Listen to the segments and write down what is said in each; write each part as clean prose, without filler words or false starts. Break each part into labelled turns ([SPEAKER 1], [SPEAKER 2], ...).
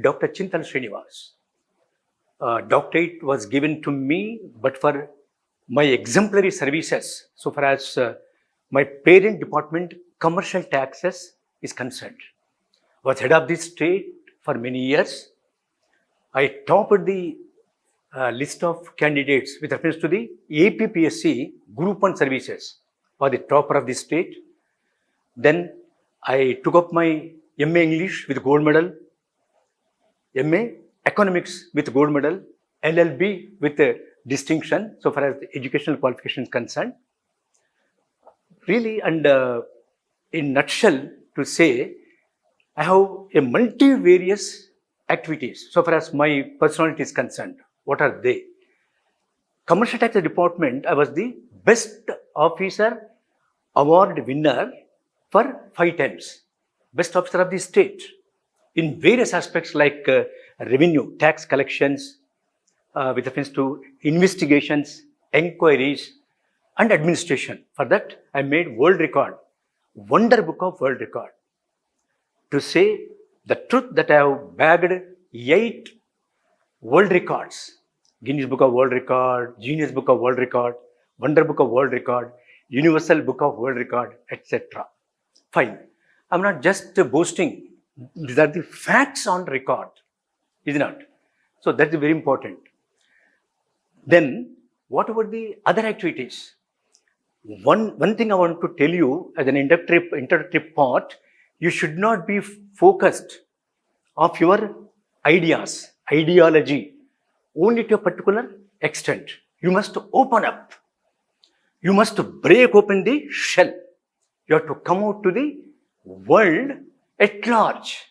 [SPEAKER 1] Dr. Chintala Srinivas. Doctorate was given to me, but for my exemplary services, so far as my parent department, commercial taxes, is concerned. Was head of the state for many years. I topped the list of candidates with reference to the APPSC Group 1 services, for the topper of the state. Then I took up my MA English with gold medal, MA Economics with gold medal, LLB with distinction, so far as the educational qualification is concerned. Really, and in nutshell, to say, I have a multivarious activities, so far as my personality is concerned. What are they? Commercial Tax Department, I was the Best Officer Award winner for 5 times. Best Officer of the State in various aspects like revenue, tax collections, with reference to investigations, inquiries, and administration. For that, I made world record, Wonder Book of World Record. To say the truth, that I have bagged 8 world records: Guinness Book of World Record, Genius Book of World Record, Wonder Book of World Record, Universal Book of World Record, etc. Fine. I'm not just boasting. These are the facts on record, is it not? So that's very important. Then, what about the other activities? One thing I want to tell you as an introductory part, you should not be focused of your ideas, ideology, only to a particular extent. You must open up. You must break open the shell. You have to come out to the world at large.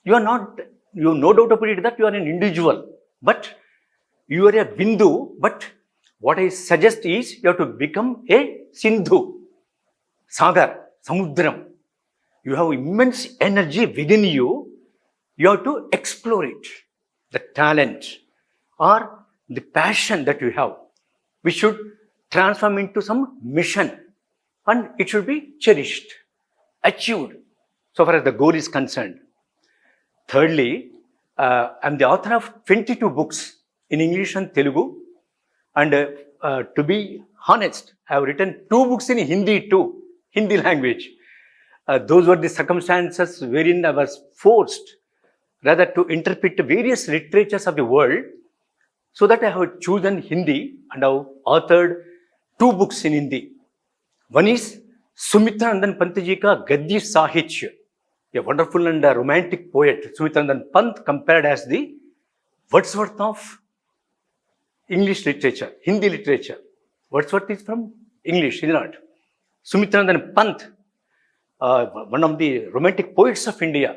[SPEAKER 1] You are not, you have no doubt about it that you are an individual, but you are a Bindu. But what I suggest is you have to become a Sindu, Sagar, Samudram. You have immense energy within you. You have to explore it. The talent or the passion that you have, we should transform into some mission, and it should be cherished, achieved, so far as the goal is concerned. Thirdly, I'm the author of 22 books in English and Telugu, and to be honest, I have written 2 books in Hindi too, Hindi language. Those were the circumstances wherein I was forced rather to interpret various literatures of the world, so that I have chosen Hindi and have authored 2 books in Hindi. One is Sumitra Nandan Pant ji ka Gaddi Sahitya, a wonderful and romantic poet. Sumitra Nandan Pant compared as the Wordsworth of English literature, Hindi literature. Wordsworth is from English, is it not? Sumitra Nandan Pant, one of the romantic poets of India.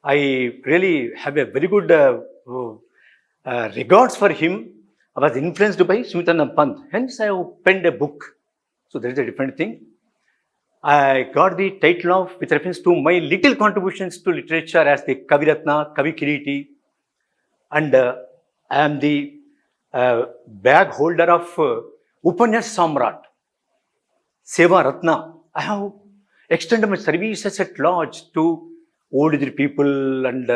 [SPEAKER 1] I really have a very good regards for him. I was influenced by Sumitra Nandan Pant. Hence, I have penned a book. So there is a different thing. I got the title of, with reference to my little contributions to literature, as the Kaviratna, Kavi Kiriti, and I am the bag holder of Upanyas Samrat, Seva Ratna. I have extended my services at large to old age people and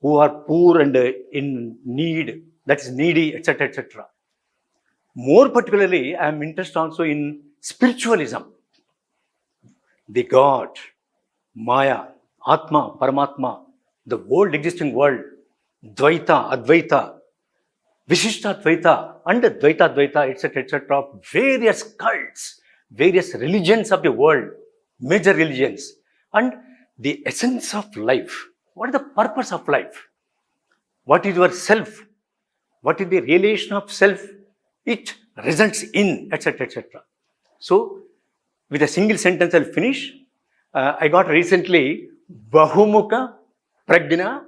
[SPEAKER 1] who are poor and in need, that is needy, etc., etc. More particularly, I am interested also in spiritualism, the God, Maya, Atma, Paramatma, the world, existing world, Dvaita, Advaita, Vishishta Advaita, and Dvaita Advaita, etc., etc., various cults, various religions of the world, major religions, and the essence of life. What is the purpose of life? What is your self? What is the relation of self? It results in, etc., etc. So, with a single sentence, I'll finish. I got recently Bahumukha Prajna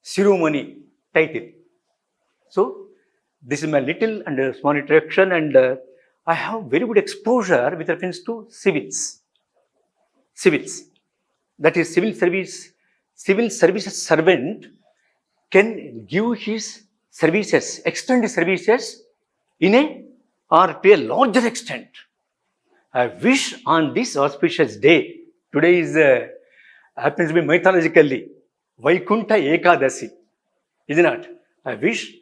[SPEAKER 1] Shiromani title. So, this is my little and small introduction, and I have very good exposure with reference to civils. Civils. That is, civil services servant can give his services, extend his services in a or to a larger extent. I wish on this auspicious day, today is happens to be mythologically Vaikunta Ekadasi. Isn't it? I wish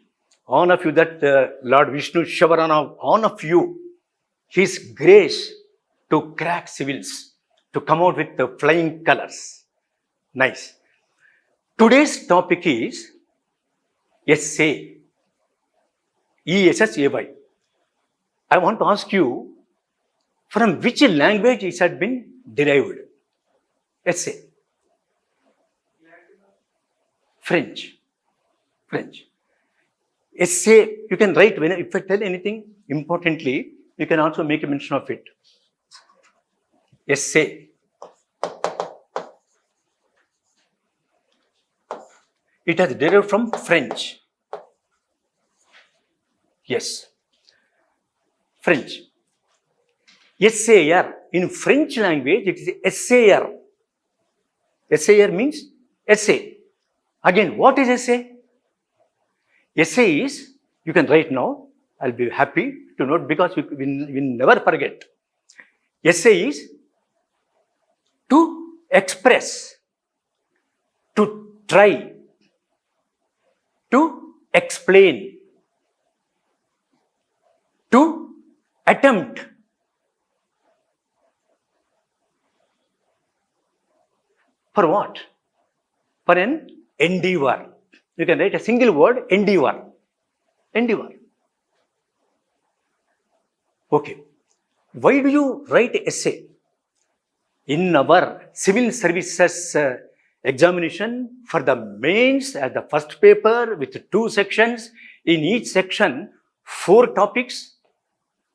[SPEAKER 1] all of you that Lord Vishnu shower on all of you His grace to crack civils, to come out with the flying colors. Nice. Today's topic is essay. ESSAY. I want to ask you, from which language it had been derived? Essay. French. Essay, you can write, if I tell anything importantly, you can also make a mention of it. Essay. It has derived from French. Yes. French. Essayer. In French language, it is essayer. Essayer means essay. Again, what is essay? Essay is, you can write now, I'll be happy to note because we never forget. Essay is to express, to try, to explain, to attempt. For what? For an endeavor. You can write a single word, endeavor. Endeavor. Okay. Why do you write essay? In our civil services examination for the mains as the first paper with 2 sections, in each section 4 topics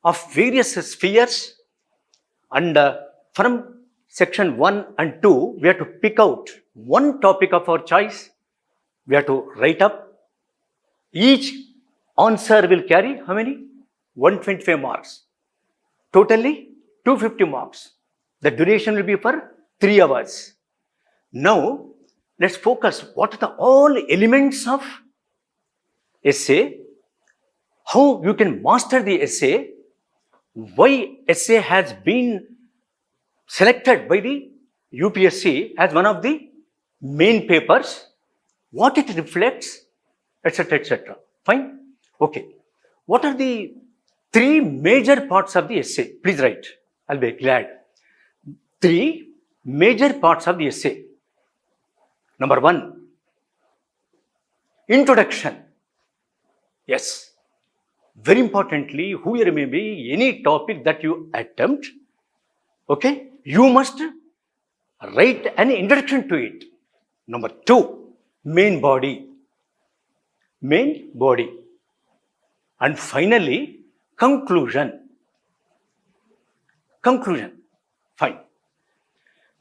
[SPEAKER 1] of various spheres, and from section 1 and 2 we have to pick out one topic of our choice. We have to write up. Each answer will carry how many? 125 marks. Totally 250 marks. The duration will be for 3 hours. Now, let's focus. What are the all elements of essay? How you can master the essay? Why essay has been selected by the UPSC as one of the main papers? What it reflects, etc., etc. Fine? Okay. What are the 3 major parts of the essay? Please write. I'll be glad. 3 major parts of the essay. Number 1, introduction. Yes. Very importantly, whoever may be, any topic that you attempt, okay, you must write an introduction to it. Number 2, main body. Main body. And finally, conclusion. Conclusion. Fine.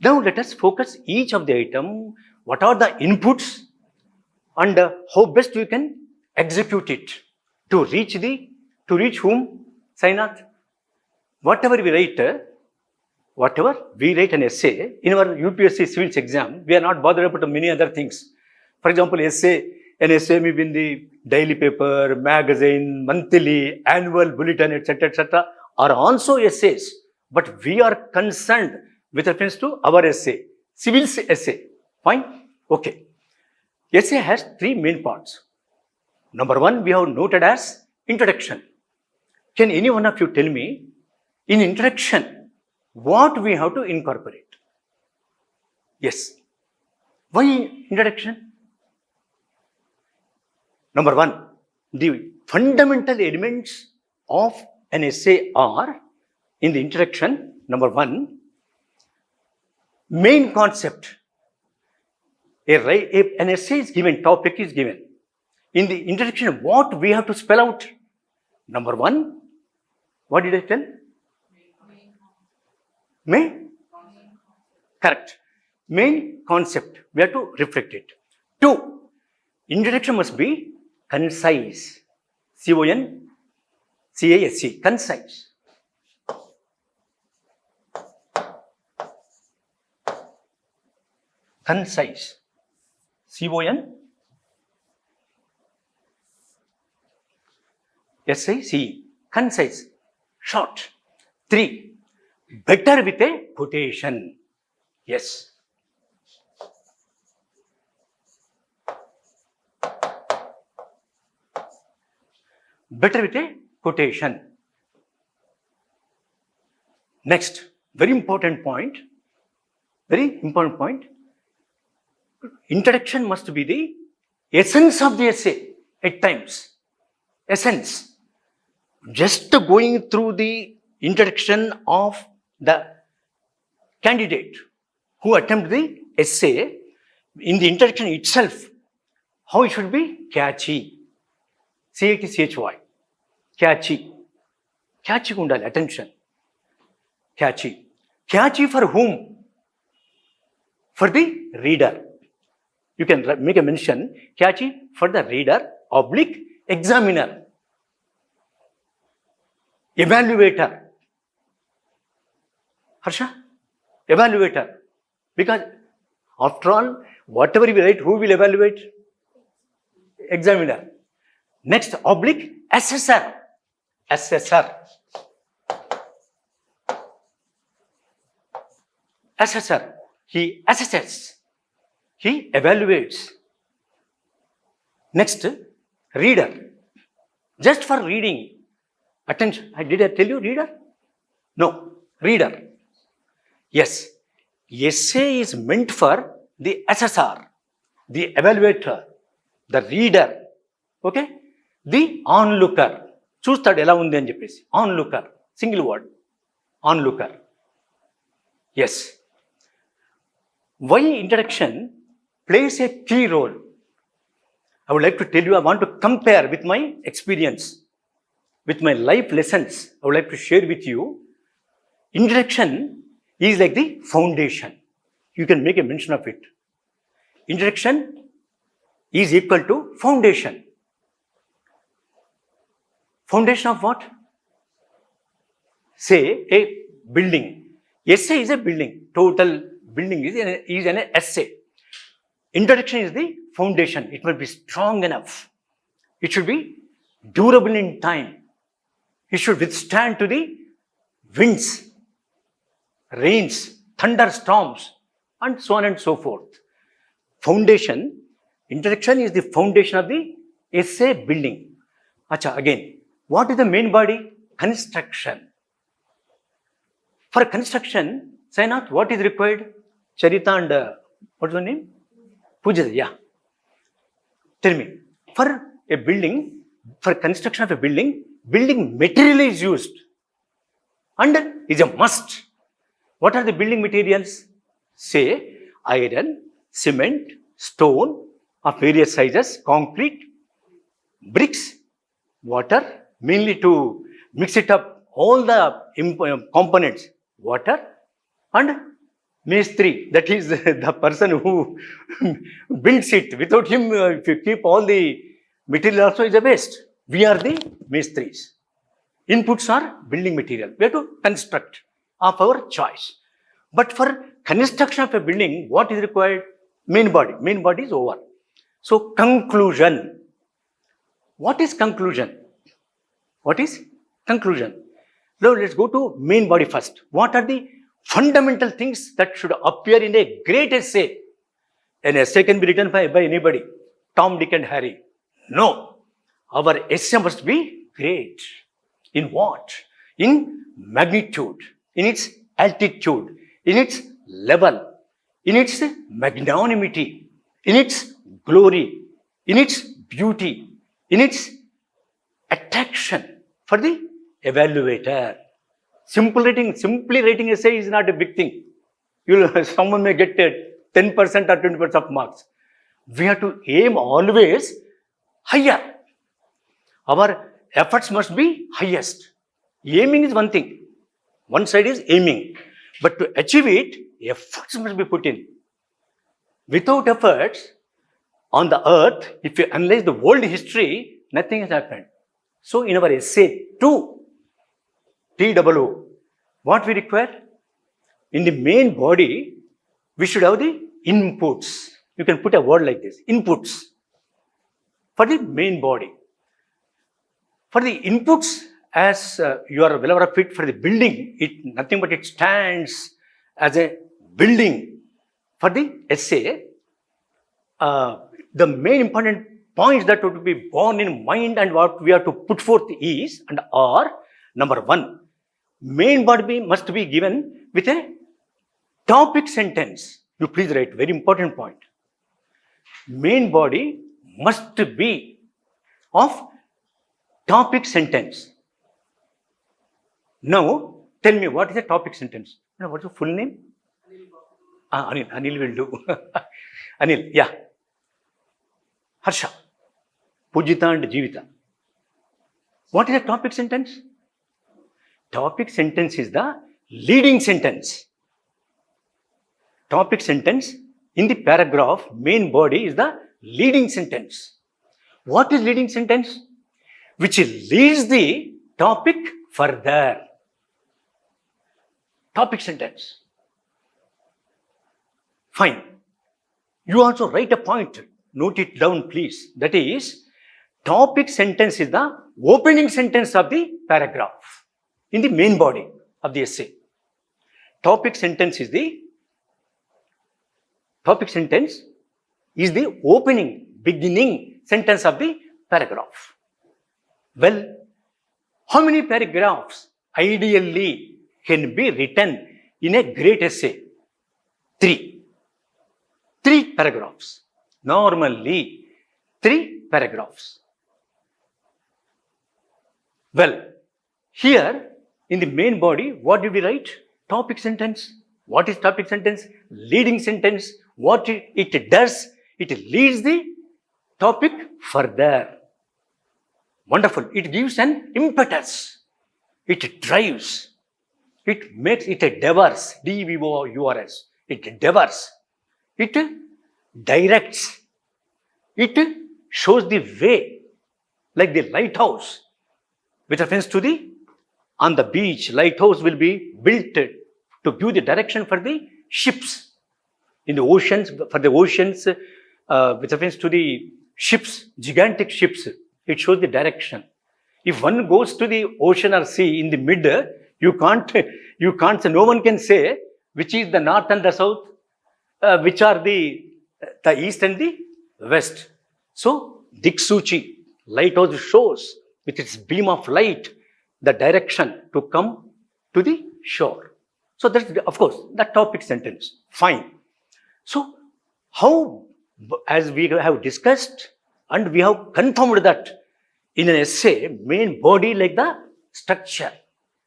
[SPEAKER 1] Now let us focus each of the item. What are the inputs and how best we can execute it to reach whom? Sainath. Whatever we write an essay in our UPSC civils exam, we are not bothered about many other things. For example, an essay may be in the daily paper, magazine, monthly, annual bulletin, etc., are also essays. But we are concerned with reference to our essay, civils essay. Fine? Okay. Essay has 3 main parts. Number 1, we have noted as introduction. Can any one of you tell me, in introduction, what we have to incorporate? Yes. Why introduction? Number 1, the fundamental elements of an essay are, in the introduction, number 1, main concept. An essay is given, topic is given. In the introduction, what we have to spell out? Number 1, what did I tell? Main? Correct. Main concept. We have to reflect it. 2, introduction must be concise. CONCISE. Concise. Concise. CONCICE. Concise. Short. 3, better with a quotation. Yes. better with a quotation. Next, very important point. Introduction must be the essence of the essay at times. Essence. Just going through the introduction of the candidate who attempt the essay, in the introduction itself, how it should be catchy. C-A-T-C-H-Y. Catchy. Catchy kundali, attention. Catchy. Catchy for whom? For the reader. You can make a mention, catchy for the reader, / examiner, evaluator. Harsha? Evaluator. Because after all, whatever we write, who will evaluate? Examiner. Next, / assessor. Assessor. Assessor. He assesses. He evaluates. Next, reader. Just for reading. Attention. Did I tell you reader? No. Reader. Yes. Essay is meant for the assessor, the evaluator, the reader. Okay? The onlooker. చూస్తాడు ఎలా ఉంది అని చెప్పేసి. Onlooker. Single word. Onlooker. Yes. Why introduction plays a key role? I would like to tell you, I want to compare with my experience, with my life lessons. I would like to share with you. Introduction is like the foundation. You can make a mention of it. Introduction is equal to foundation. Foundation of what? Say a building. Essay is a building. Total building is an essay. Introduction is the foundation. It must be strong enough. It should be durable in time. It should withstand to the winds, rains, thunderstorms, and so on and so forth. Foundation. Introduction is the foundation of the essay building. Acha, again, what is the main body? Construction. For construction, Sainath, what is required? Charita and what's the name? Pujita, yeah. Tell me, for a building, for construction of a building material is used and is a must. What are the building materials? Say, iron, cement, stone of various sizes, concrete, bricks, water, mainly to mix it up, all the components, water, and Mestri, that is the person who builds it. Without him, if you keep all the material also is a waste. We are the Mestris. Inputs are building material. We have to construct of our choice. But for construction of a building, what is required? Main body. Main body is over. So conclusion. What is conclusion? What is conclusion? Now let's go to main body first. What are the fundamental things that should appear in a great essay? An essay can be written by anybody. Tom, Dick and Harry. No. Our essay must be great. In what? In magnitude, in its altitude, in its level, in its magnanimity, in its glory, in its beauty, in its attraction for the evaluator. Simply writing essay is not a big thing. Someone may get 10% or 20% of marks. We have to aim always higher. Our efforts must be highest. Aiming is one thing. One side is aiming. But to achieve it, efforts must be put in. Without efforts, on the earth, if you analyze the world history, nothing has happened. So in our essay, too, TOO, what we require? In the main body, we should have the inputs. You can put a word like this, inputs, for the main body. For the inputs, as you are well aware of it, for the building, nothing but it stands as a building. For the essay, the main important points that would be born in mind and what we have to put forth is and are, number one, main body must be given with a topic sentence. You please write, very important point. Main body must be of topic sentence. Now, tell me, what is a topic sentence? What is the full name? Anil. Anil will do. Anil, yeah. Harsha, Pujita and Jivita. What is a topic sentence? Topic sentence is the leading sentence. Topic sentence in the paragraph, main body is the leading sentence. What is leading sentence? Which leads the topic further. Topic sentence. Fine. You also write a point. Note it down, please. That is, topic sentence is the opening sentence of the paragraph in the main body of the essay. Topic sentence is the opening, beginning sentence of the paragraph. Well, how many paragraphs ideally can be written in a great essay? 3. 3 paragraphs. Normally, 3 paragraphs. Well, here in the main body, what did we write? Topic sentence. What is topic sentence? Leading sentence. What it does, it leads the topic further. Wonderful. It gives an impetus. It drives. It makes, it endeavors. D-E-V-O-U-R-S. It endeavors. It directs. It shows the way. Like the lighthouse. With reference to the, on the beach, lighthouse will be built to give the direction for the ships. In the oceans, for the oceans, with reference to the ships, gigantic ships, it shows the direction. If one goes to the ocean or sea in the mid, you can't say, no one can say which is the north and the south, which are the east and the west. So, Diksuchi, lighthouse shows with its beam of light the direction to come to the shore. So, that's, of course, the topic sentence. Fine. So, how, as we have discussed and we have confirmed that in an essay, main body like the structure.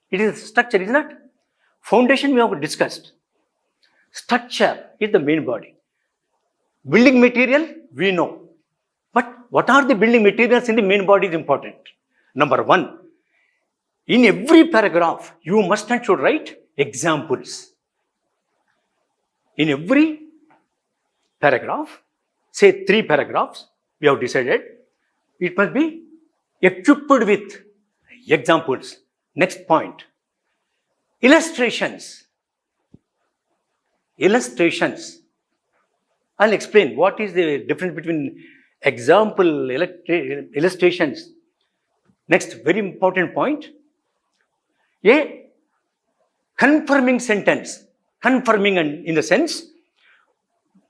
[SPEAKER 1] It is structure, isn't it? Foundation we have discussed. Structure is the main body. Building material, we know. But what are the building materials in the main body is important. Number one, in every paragraph, you must and should write examples. In every paragraph, say 3 paragraphs, we have decided, it must be equipped with examples. Next point, illustrations. Illustrations. I'll explain what is the difference between example, illustrations. Next, very important point, a confirming sentence. Confirming in the sense,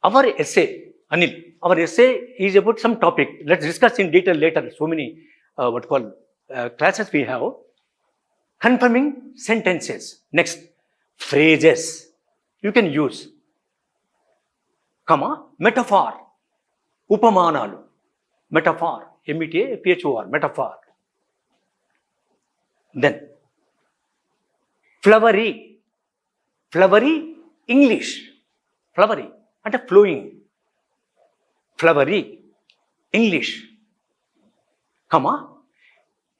[SPEAKER 1] our essay, Anil, our essay is about some topic. Let's discuss in detail later. So many classes we have. Confirming sentences. Next, phrases. You can use, comma, metaphor, upamanalu, metaphor, M-E-T-A-P-H-O-R, metaphor. Then, flowery, flowery English, flowery and a flowing, flowery English, comma,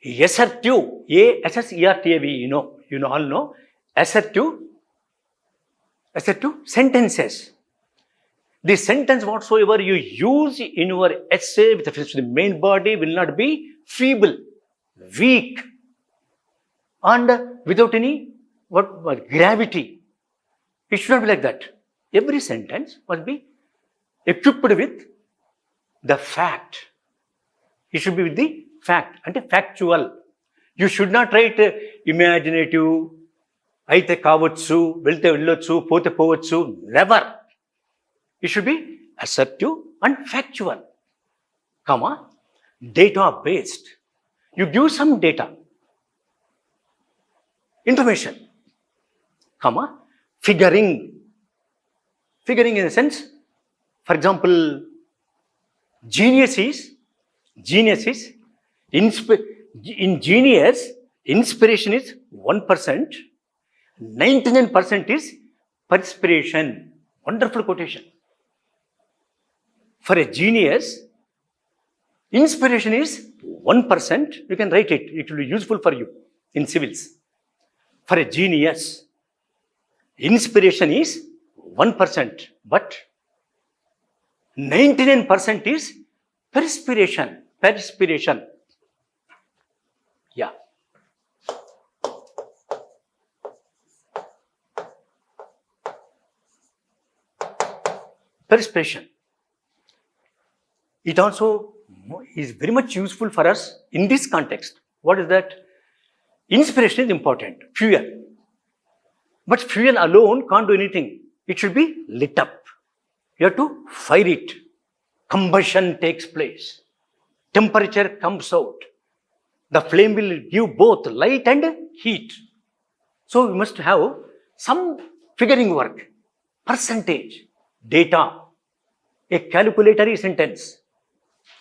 [SPEAKER 1] assertive, A-S-S-E-R-T-A-V, you all know, assertive sentences. The sentence whatsoever you use in your essay with reference to the main body will not be feeble, weak, and without any gravity. It should not be like that. Every sentence must be equipped with the fact. It should be with the fact and factual. You should not write imaginative, అయితే కావచ్చు, వెళ్తే వెళ్ళొచ్చు, పోతే పోవచ్చు. Never. It should be assertive and factual. comma, data based. You give some data, information, comma, figuring. Figuring in a sense, for example, genius is, in genius, inspiration is 1%, 99% is perspiration. Wonderful quotation. For a genius, inspiration is 1%. You can write it. It will be useful for you in civils. For a genius, inspiration is 1%, but 99% is perspiration. Perspiration. Yeah. Perspiration. It also is very much useful for us in this context. What is that? Inspiration is important. Fuel. But fuel alone can't do anything. It should be lit up. You have to fire it. Combustion takes place. Temperature comes out. The flame will give both light and heat. So we must have some figuring work, percentage, data, a calculatory sentence,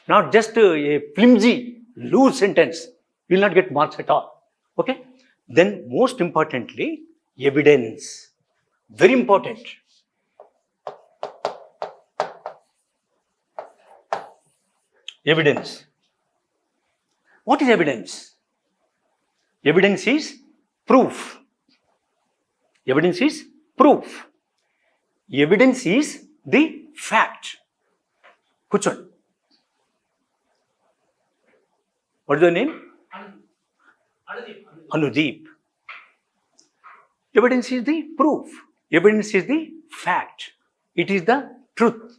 [SPEAKER 1] not just a flimsy, loose sentence. You will not get marks at all. Okay? Then most importantly, evidence. Very important. Evidence. What is evidence? Evidence is proof. Evidence is proof. Evidence is the fact. Kuchon. What is your name? Anudeep. Evidence is the proof. Evidence is the fact. It is the truth.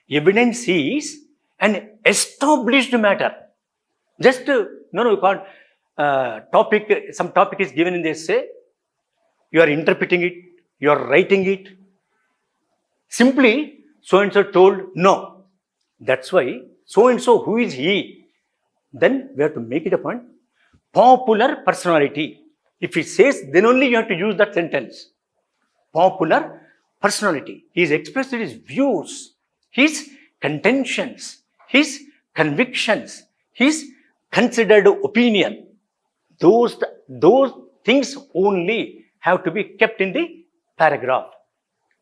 [SPEAKER 1] Evidence is an established matter. Just, no, you can't, some topic is given in the essay, you are interpreting it, you are writing it. Simply, so-and-so told, no. That's why, so-and-so, who is he? Then we have to make it a point. Popular personality. If he says, then only you have to use that sentence. Popular personality. He has expressed his views, his contentions, his convictions, his considered opinion. Those things only have to be kept in the paragraph.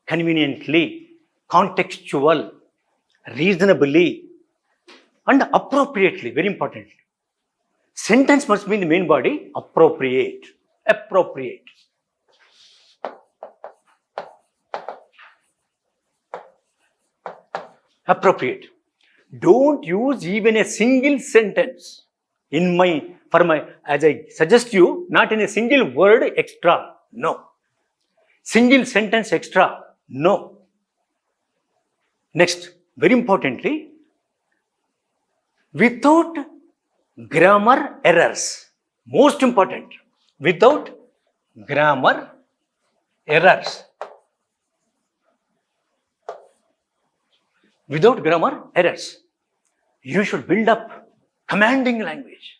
[SPEAKER 1] Conveniently, contextual, reasonably, and appropriately, very importantly. Sentence must be in the main body, appropriate. Appropriate. Appropriate. Don't use even a single sentence as I suggest you, not in a single word extra. No. Single sentence extra. No. Next, very importantly, without grammar errors. Most important, without grammar errors. Without grammar errors. You should build up commanding language.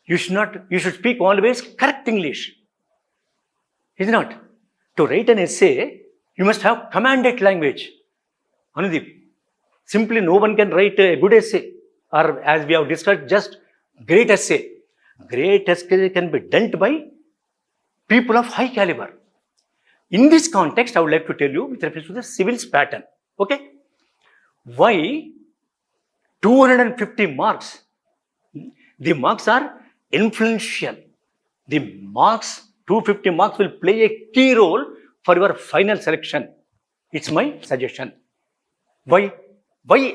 [SPEAKER 1] You should speak always correct English. Is it not? To write an essay, you must have commanded language. Anudeep, simply no one can write a good essay, or as we have discussed, just great essay. Great essay can be done by people of high caliber. In this context, I would like to tell you with reference to the civil's pattern. Okay? Why 250 marks? The marks are influential. The marks, 250 marks will play a key role for your final selection. It's my suggestion. Why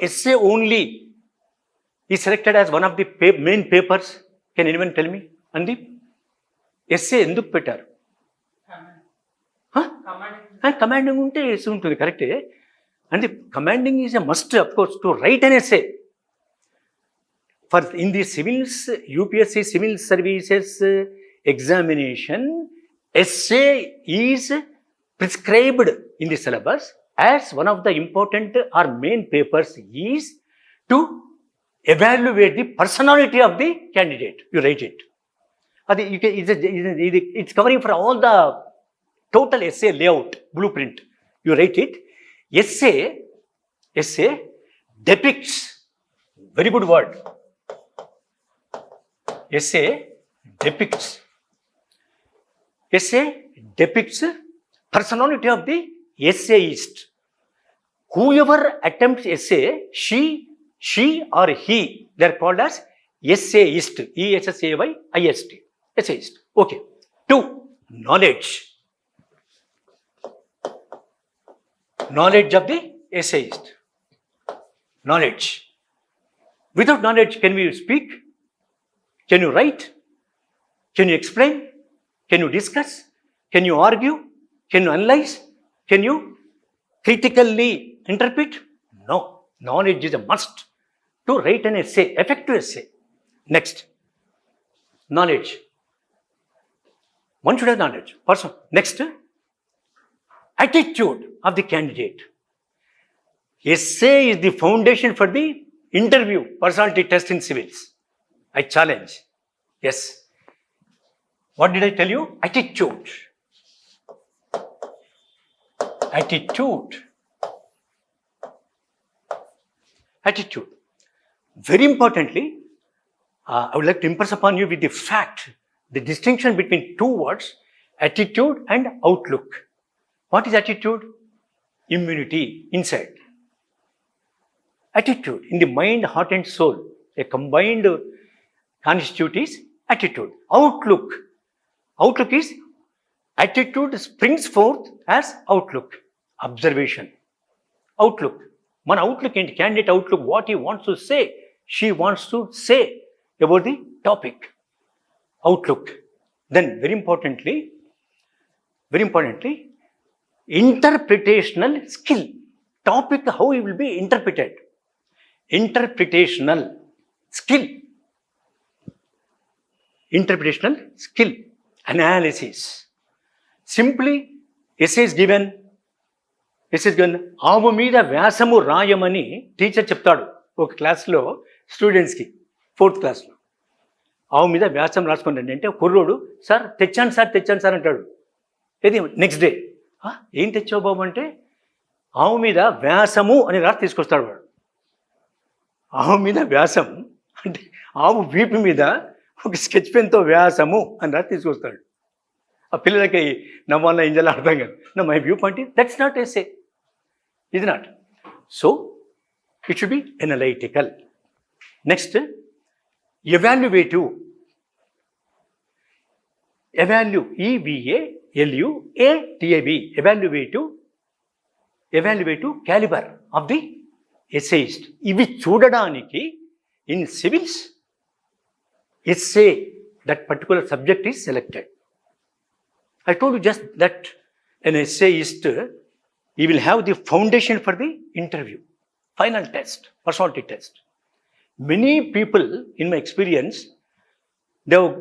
[SPEAKER 1] essay only is selected as one of the main papers? Can anyone tell me? Andeep? Essay enduk pettaru? Commanding unte essay untundi, correct? And the commanding is a must, of course, to write an essay. For in the civils, UPSC Civil Services examination, essay is prescribed in the syllabus as one of the important or main papers is to evaluate the personality of the candidate. You write it. It's covering for all the total essay layout, blueprint. You write it. Essay depicts, very good word. Essay depicts personality of the essayist. Whoever attempts essay, she or he, they are called as essayist. E-S-S-A-Y-I-S-T. Essayist. Okay. 2. Knowledge. Knowledge of the essayist. Knowledge. Without knowledge, can we speak? Can you write? Can you explain? Can you discuss? Can you argue? Can you analyze? Can you critically interpret? No. Knowledge is a must to write an essay, effective essay. Next. Knowledge. One should have knowledge. Person. Next. Attitude of the candidate. Essay is the foundation for the interview, personality test in civils. I challenge. Yes. What did I tell you? Attitude. Attitude. Attitude. Very importantly, I would like to impress upon you with the fact, the distinction between two words, attitude and outlook. What is attitude? Immunity, insight. Attitude, in the mind, heart and soul, a combined constitute is attitude. Outlook. Outlook is, attitude springs forth as outlook. Observation. Outlook. One outlook in candidate outlook, what he wants to say, she wants to say about the topic. Outlook. Then very importantly, interpretational skill. Topic, how it will be interpreted. Interpretational skill. Interpretational skill. Analysis. Simply, essay is given. ఆవు మీద వ్యాసము రాయమని teacher చెప్తాడు ఒక క్లాస్లో స్టూడెంట్స్కి, 4th క్లాస్లో. ఆవు మీద వ్యాసం రాసుకుంటాడు అంటే కుర్రోడు సార్ తెచ్చాను సార్ అంటాడు. ఇది నెక్స్ట్ డే ఏం తెచ్చావు బాబు అంటే ఆవు మీద వ్యాసము అని రాసి తీసుకొస్తాడు వాడు. ఆవు మీద వ్యాసం అంటే ఆవు వీపు మీద ఒక స్కెచ్ పెన్తో వ్యాసము అని రాసి తీసుకొస్తాడు. ఆ పిల్లలకి నవ్వాల ఇంజల్ అర్థం కాదు. నా my view point that's not essay. Is not. So, it should be analytical. Next, evaluative. E-V-A-L-U-A-T-I-V. Evaluative caliber of the essayist. ఇవి చూడడానికి in civils, essay, that particular subject is selected. I told you just that an essayist, he will have the foundation for the interview, final test, personality test. Many people, in my experience, they have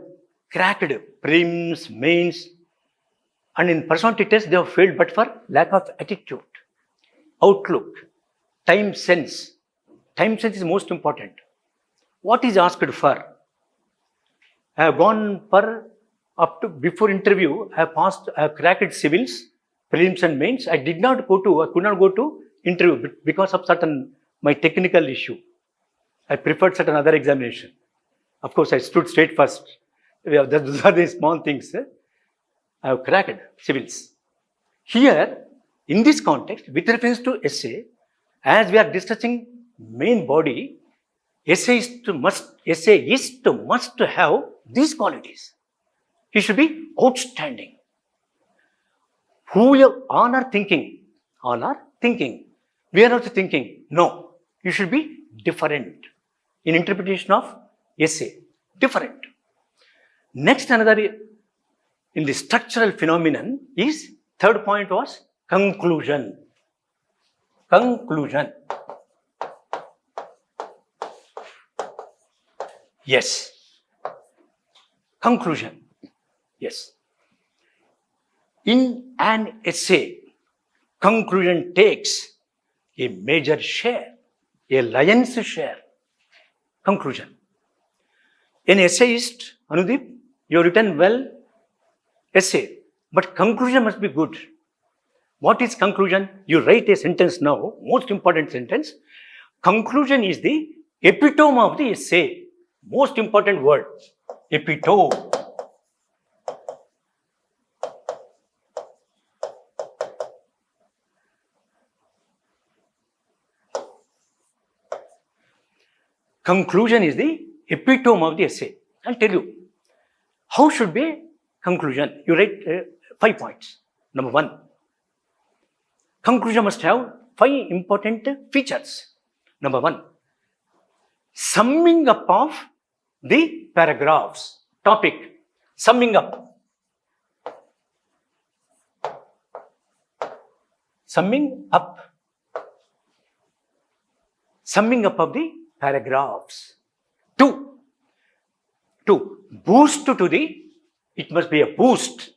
[SPEAKER 1] cracked Prelims, Mains, and in personality test, they have failed, but for lack of attitude, outlook, time sense. Time sense is most important. What is asked for? I have gone for up to before interview, I have cracked civils, Prelims and Mains. I could not go to interview because of certain my technical issue. I preferred certain other examination. Of course, I stood straight first. Those are the small things. I have cracked civils. Here, in this context, with reference to essay, as we are discussing main body, essayist must have these qualities. He should be outstanding. Who you honor thinking. We are also thinking. No, you should be different in interpretation of essay. Different. Next, another in the structural phenomenon is, third point was conclusion. Yes. Conclusion. Yes. In an essay, conclusion takes a major share, a lion's share. conclusion. An essayist, Anudeep, you have written well essay, but conclusion must be good. What is conclusion? You write a sentence now, most important sentence. Conclusion is the epitome of the essay. Most important word, epitome. Conclusion is the epitome of the essay. I'll tell you, how should be a conclusion? You write 5 points. Number 1, conclusion must have 5 important features. Number 1, summing up of the paragraphs, topic, summing up. Summing up of the paragraphs. 2, boost to the, it must be a boost.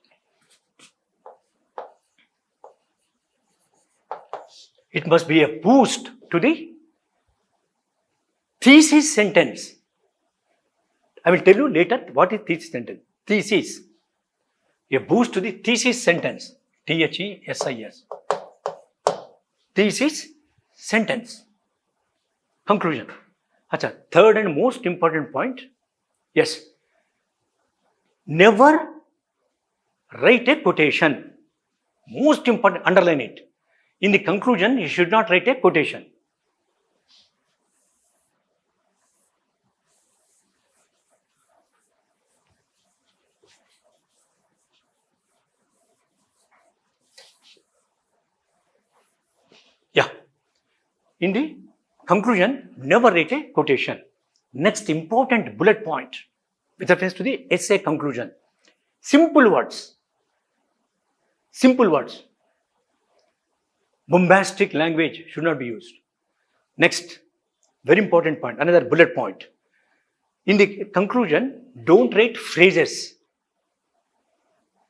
[SPEAKER 1] It must be a boost to the thesis sentence. I will tell you later what is thesis sentence. Thesis. A boost to the thesis sentence. THESIS. Thesis sentence. Conclusion. Achha, third and most important point. Yes. Never write a quotation. Most important, underline it. In the conclusion, you should not write a quotation. Yeah. In the conclusion, never write a quotation. Next important bullet point with reference to the essay conclusion. Simple words. Simple words. Bombastic language should not be used. Next, very important point, another bullet point. In the conclusion, don't write phrases.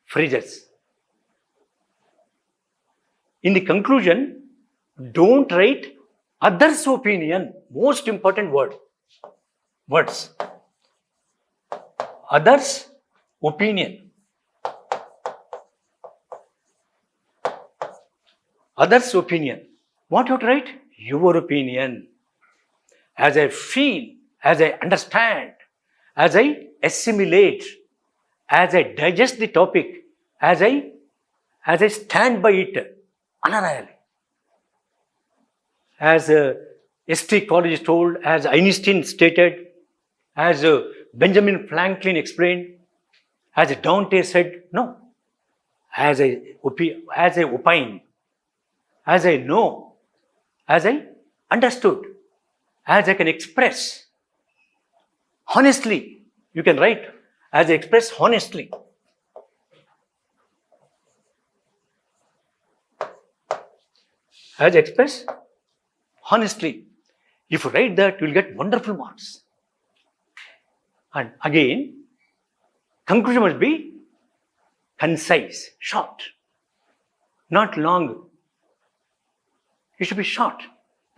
[SPEAKER 1] Phrases. In the conclusion, don't write others' opinion. Most important word. Words. Others' opinion. Others' opinion. What you have to write? Your opinion. As I feel, as I understand, as I assimilate, as I digest the topic, as I stand by it, anarayali. As S.T. College told, as Einstein stated, as Benjamin Franklin explained, as Dante said, no. As I opine, as I know, as I understood, as I can express honestly. You can write, as I express honestly. As I express honestly. If you write that, you will get wonderful marks. And again, conclusion must be concise, short, not long. It should be short.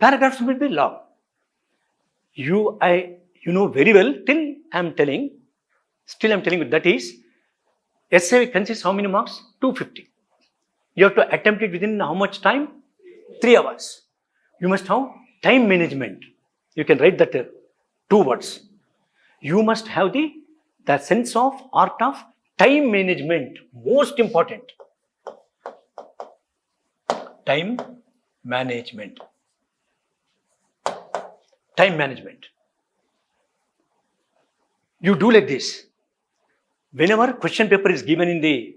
[SPEAKER 1] Paragraphs will be long. You know very well, still I am telling you, that is, essay consists how many marks? 250. You have to attempt it within how much time? 3 hours. You must have time management. You can write that 2 words. You must have the sense of art of time management. Most important. Time management. Time management. You do like this. Whenever question paper is given in the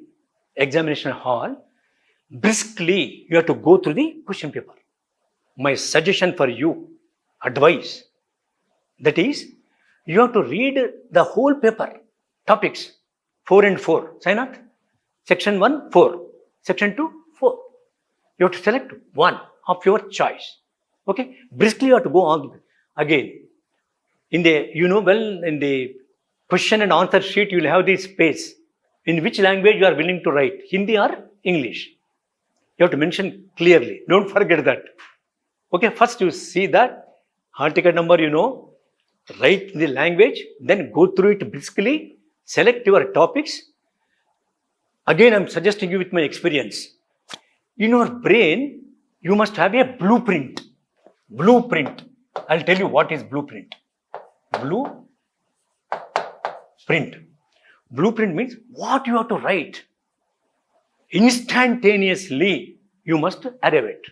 [SPEAKER 1] examination hall, briskly you have to go through the question paper. My suggestion for you, advice, that is, you have to read the whole paper, topics 4 and 4. Sainath? Section 1, 4. Section 2, 4. You have to select one of your choice. Okay? Briskly you have to go on. Again, in the question and answer sheet, you will have this space. In which language you are willing to write, Hindi or English. You have to mention clearly. Don't forget that. Okay, first you see that hall ticket number, write the language, then go through it briskly, select your topics. Again, I'm suggesting you with my experience. In your brain, you must have a blueprint. Blueprint. I'll tell you what is blueprint. Blueprint. Blueprint means what you have to write. Instantaneously, you must arrive at.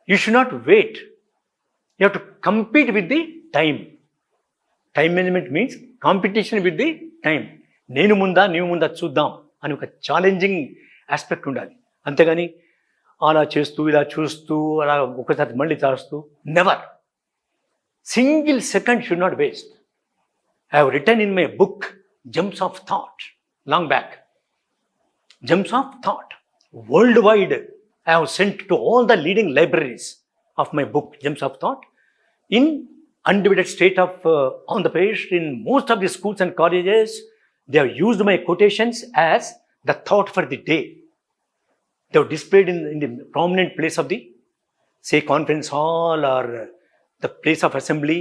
[SPEAKER 1] You should not wait. You have to compete with the time. Time management means competition with the time. నేను ముందా నీవు ముందా చూద్దాం అని ఒక challenging aspect ఉండాలి. అంతేగాని అలా చేస్తూ ఇలా చూస్తూ అలా ఒకసారి మళ్ళీ చేస్తూ never. Single second should not waste. I have written in my book Gems of Thought long back. Gems of Thought. Worldwide, I have sent to all the leading libraries of my book Gems of Thought in undivided state of on the page. In most of the schools and colleges, they have used my quotations as the thought for the day. They have displayed in the prominent place of the, say, conference hall or the place of assembly.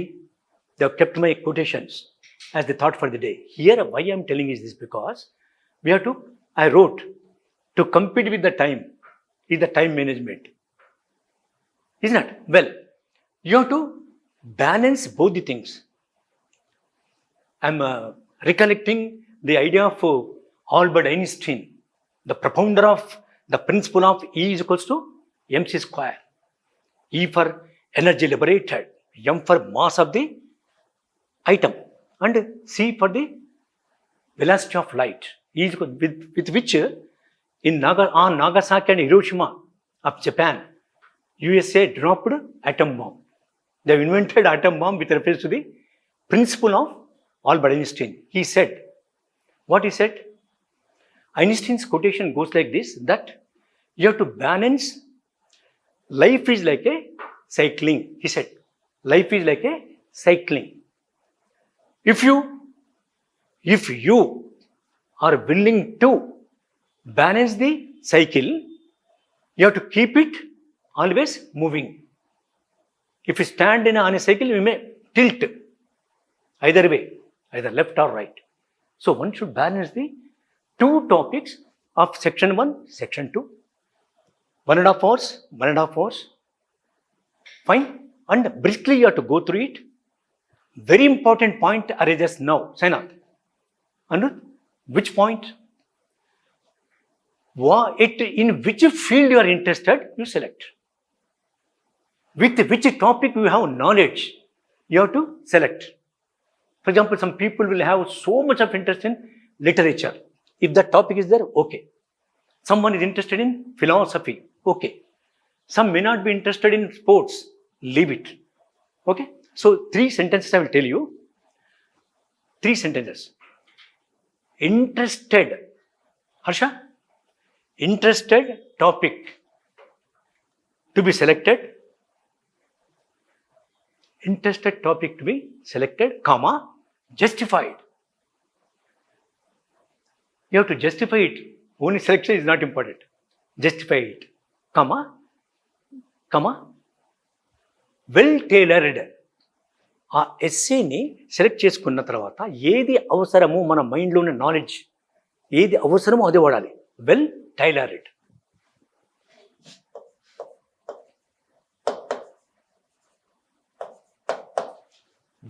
[SPEAKER 1] They have kept my quotations as the thought for the day. Here, why I am telling is this, because we have to, I wrote, to compete with the time is the time management. Isn't it? Well, you have to balance both the things. I am recollecting the idea of Albert Einstein, the propounder of the principle of E is equals to mc square. E for energy liberated, m for mass of the item, and c for the velocity of light. E is equal, with which in Nagasaki and Hiroshima of Japan, USA dropped atom bomb. They have invented atom bomb with reference to the principle of Albert Einstein. He said, what he said? Einstein's quotation goes like this, that you have to balance. Life is like a cycling, he said. Life is like a cycling. If you are willing to balance the cycle, you have to keep it always moving. If you stand on a cycle, you may tilt either way, either left or right. So one should balance the two topics of section 1, section 2. 1.5 hours. Fine. And briskly you have to go through it. Very important point arises now. Sainath. Anuruddh, which point? In which field you are interested, you select. With which topic you have knowledge, you have to select. For example, some people will have so much of interest in literature. If that topic is there, okay. Someone is interested in philosophy, okay. Some may not be interested in sports, leave it. Okay. So 3 sentences I will tell you. 3 sentences. Interested. Harsha? Interested topic to be selected. Interested topic to be selected, comma, justified. You have to justify it. Only selection is not important. Justify it, comma, well tailored. ఆ ఎస్సేని select చేసుకున్న తర్వాత ఏది అవసరమో మన మైండ్లో ఉన్న knowledge ఏది అవసరమో అదే వాడాలి. Well tailored.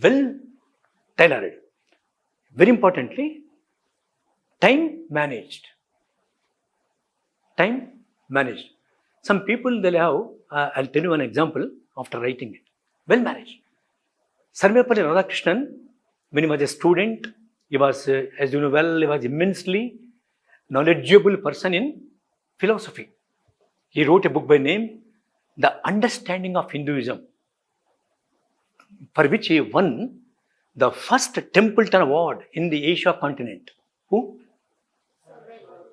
[SPEAKER 1] Well tailored. Very importantly, time managed. Time managed. Some people, they'll have, I'll tell you an example after writing it. Well managed. Sarvepalli Radhakrishnan, when he was a student, he was, as you know well, he was immensely knowledgeable person in philosophy. He wrote a book by name, The Understanding of Hinduism, for which he won the first Templeton Award in the Asia continent. Who?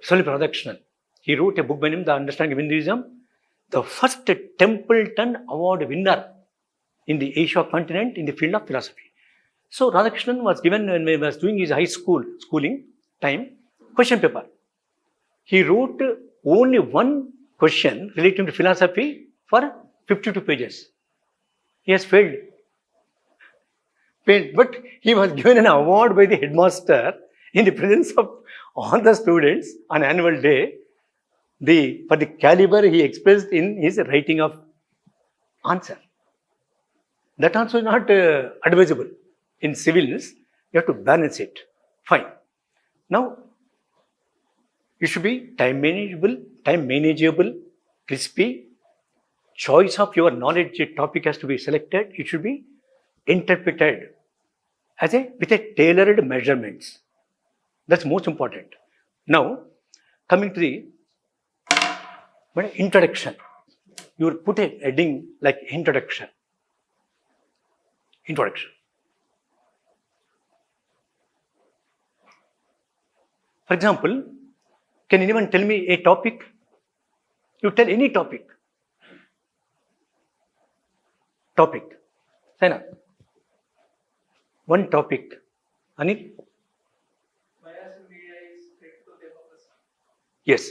[SPEAKER 1] Sarvepalli Radhakrishnan. He wrote a book by name, The Understanding of Hinduism, the first Templeton Award winner in the Asia continent in the field of philosophy. So Radhakrishnan was given, when he was doing his high schooling time, question paper. He wrote only one question relating to philosophy for 52 pages. He has failed. But he was given an award by the headmaster in the presence of all the students on annual day for the caliber he expressed in his writing of answer. That also is not advisable. In civils, you have to balance it. Fine. Now, it should be time manageable, crispy. Choice of your knowledge topic has to be selected. It should be interpreted with a tailored measurements. That's most important. Now, coming to the introduction. You will put a heading like introduction. Introduction. For example, can anyone tell me a topic? You tell any topic. Topic. Saina. One topic. Anil?
[SPEAKER 2] Biased media is threat to democracy.
[SPEAKER 1] Yes.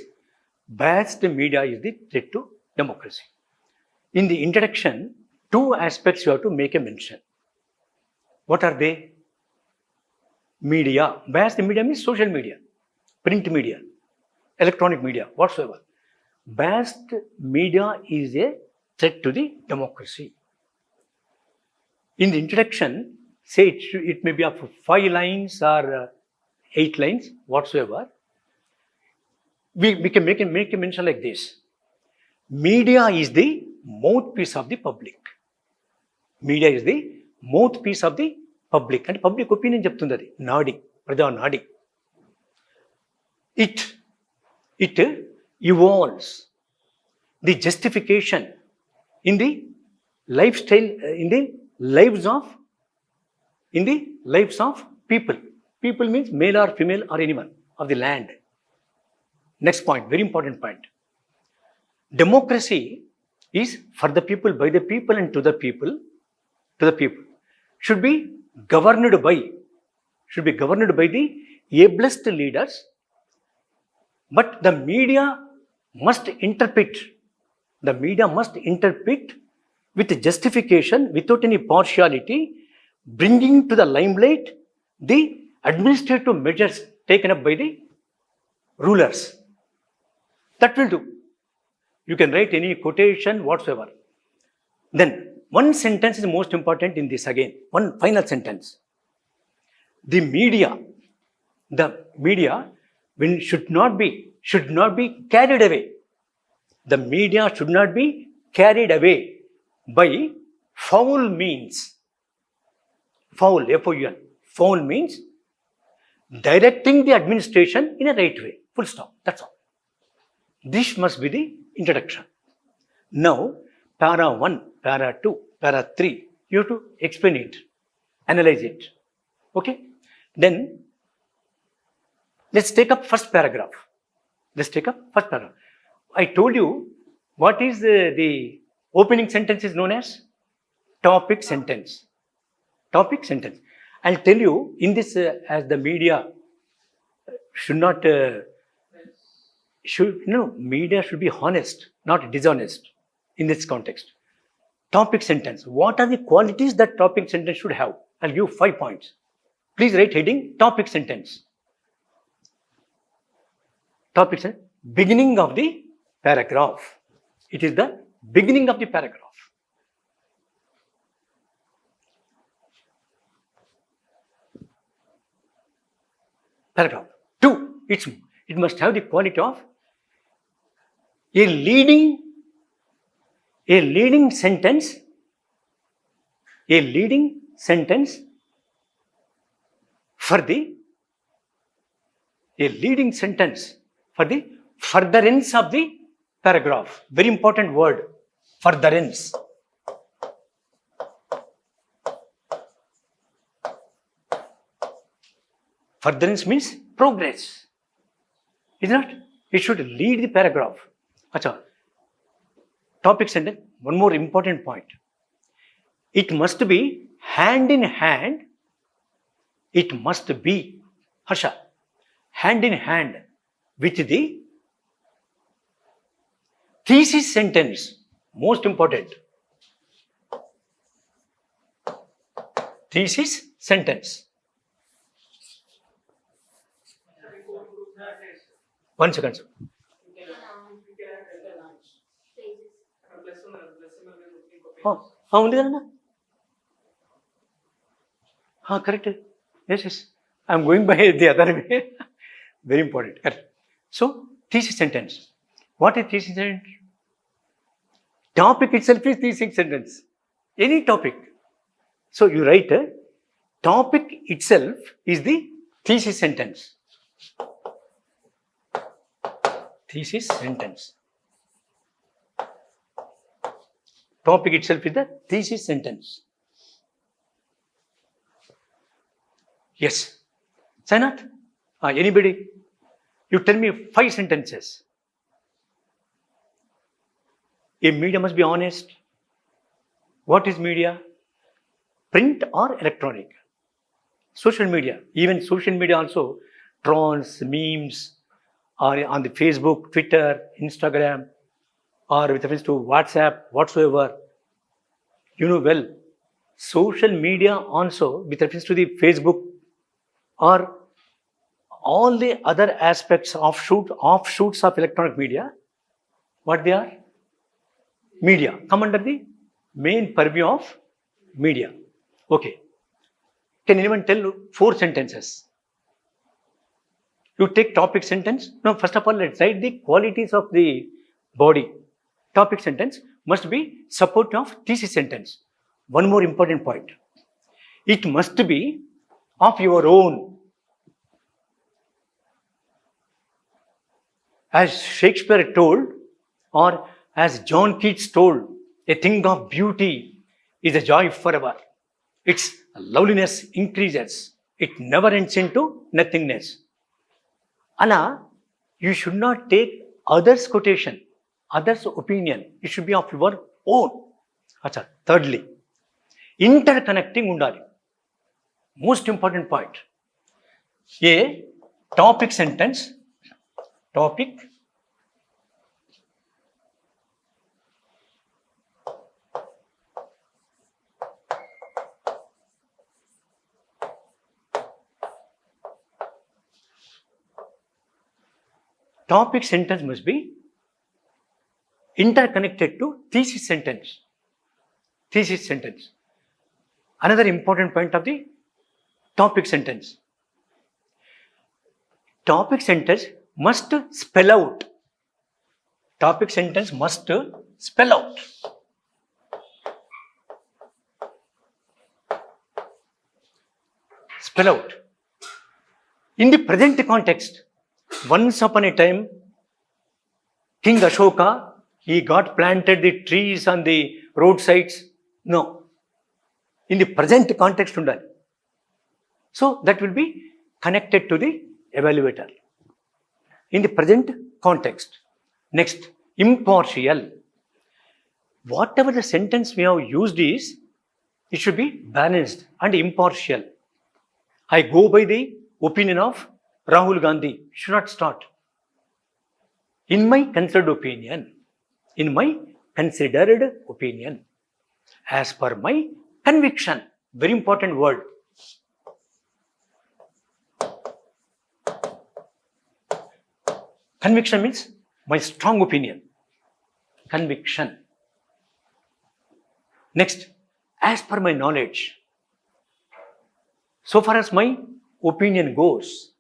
[SPEAKER 1] Biased media is the threat to democracy. In the introduction, two aspects you have to make a mention. What are they? Media. Biased media means social media, print media, electronic media, whatsoever. Biased media is a threat to the democracy. In the introduction, say it may be of 5 lines or 8 lines, whatsoever. We can make a mention like this. Media is the mouthpiece of the public. Media is the mouthpiece of the public. And public opinion చెప్తుంది నాడి ప్రజా నాడి. It evolves the justification in the lifestyle, in the lives of people. People means male or female or anyone of the land. Next point, very important point. Democracy is for the people, by the people, and to the people. Should be governed by the ablest leaders. But the media must interpret. The media must interpret with justification, without any partiality, bringing to the limelight the administrative measures taken up by the rulers. That will do. You can write any quotation whatsoever. Then one sentence is most important in this again. One final sentence. The media should not be carried away. The media should not be carried away by foul means. Foul, F-O-U-L. Foul means directing the administration in a right way. Full stop. That's all. This must be the introduction. Now, para 1, para 2, para 3, you have to explain it, analyze it. Okay? Then, let's take up first paragraph. I told you what is the opening sentence is known as topic sentence. Topic sentence. I'll tell you in this as the media should not media should be honest, not dishonest in this context. Topic sentence. What are the qualities that topic sentence should have? I'll give 5 points. Please write heading topic sentence. Topic sentence. Beginning of the paragraph. It is the beginning of the paragraph. Paragraph 2. It must have the quality of a leading sentence for the furtherance of the paragraph. Very important word, furtherance. Furtherance means progress. Is not? It should lead the paragraph. Acha. Topic sentence. One more important point. It must be hand in hand. It must be, Harsha, hand in hand with the thesis sentence. Most important. thesis sentence. One second. ఉంది కదన్నా correct. Yes. I'm going by the other way. Very important. Correct. So, thesis sentence. What is thesis sentence? Topic itself is thesis sentence. Any topic. So, you write topic itself is the thesis sentence. Thesis sentence. Topic itself is the thesis sentence. Yes. Sainath? Anybody? You tell me 5 sentences. A media must be honest. What is media? Print or electronic? Social media. Even social media also, trolls, memes, or on the Facebook, Twitter, Instagram, or with reference to WhatsApp, whatsoever. You know well, social media also, with reference to the Facebook, or all the other aspects of offshoots of electronic media, what they are? Media. Come under the main purview of media. Okay. Can anyone tell 4 sentences? You take topic sentence. No, first of all, let's write the qualities of the body. Topic sentence must be support of thesis sentence. One more important point. It must be of your own. As Shakespeare told, or as John Keats told, a thing of beauty is a joy forever. Its loveliness increases. It never ends into nothingness. Ala, you should not take others' quotation, others' opinion. It should be of your own. Acha. Thirdly, interconnecting undali. Most important point. A topic sentence, topic, topic sentence must be interconnected to thesis sentence. Thesis sentence. Another important point of the topic sentence. Topic sentence must spell out. Topic sentence must spell out. Spell out. In the present context, once upon a time, King Ashoka, he got planted the trees on the roadsides. No. In the present context undali. So that will be connected to the evaluator. In the present context. Next, impartial. Whatever the sentence we have used is, it should be balanced and impartial. I go by the opinion of Rahul Gandhi. Should not start. In my considered opinion. In my considered opinion. As per my conviction. Very important word. Conviction means my strong opinion. Conviction. Next, as per my knowledge. So far as my opinion goes,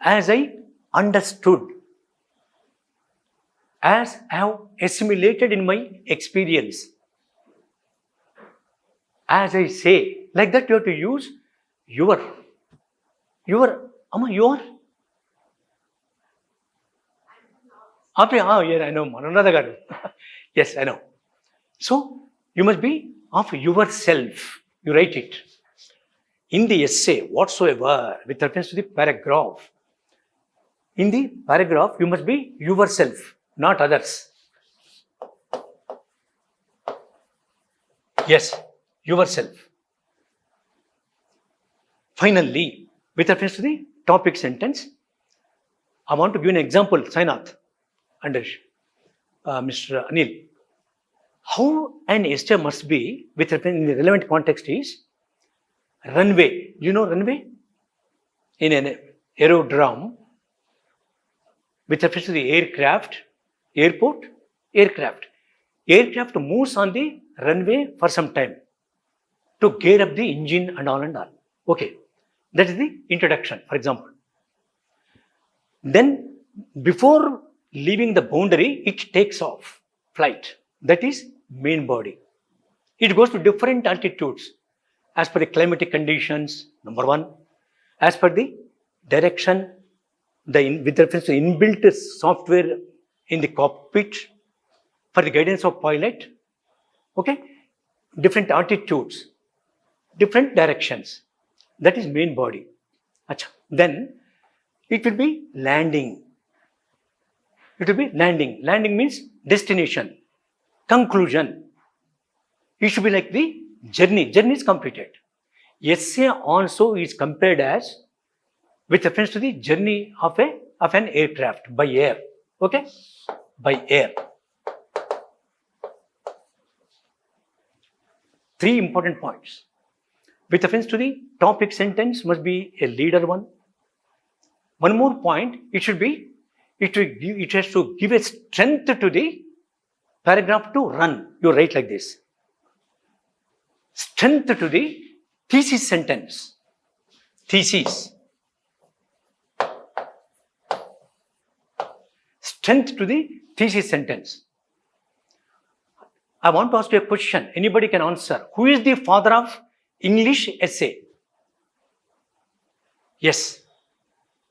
[SPEAKER 1] as I understood, as I have assimilated in my experience, as I say, like that you have to use your, yeah, I know, Mananada garu. Yes, I know. So, you must be of yourself. You write it. In the essay, whatsoever, with reference to the paragraph, in the paragraph, you must be yourself, not others. Yes, yourself. Finally, with reference to the topic sentence, I want to give an example, Sainath and Mr. Anil. How an essay must be, with reference in the relevant context is, runway. You know runway? In an aerodrome, with reference to the aircraft, airport, aircraft. Aircraft moves on the runway for some time to gear up the engine and all and all. Okay, that is the introduction, for example. Then, before leaving the boundary, it takes off flight. That is main body. It goes to different altitudes as per the climatic conditions, number one, as per the direction, with reference to inbuilt software in the cockpit for the guidance of pilot. Okay, different altitudes, different directions. That is main body. Achha. Then it will be landing. It will be landing. Landing means destination, conclusion. It should be like the journey. Journey is completed. Essay also is compared as with reference to the journey of an aircraft by air. Okay? By air. 3 important points. With reference to the topic sentence must be a leader one. One more point, it has to give a strength to the paragraph to run. You write like this. Strength to the thesis sentence. Thesis. Strength to the thesis sentence. I want to ask you a question. Anybody can answer. Who is the father of English essay? Yes.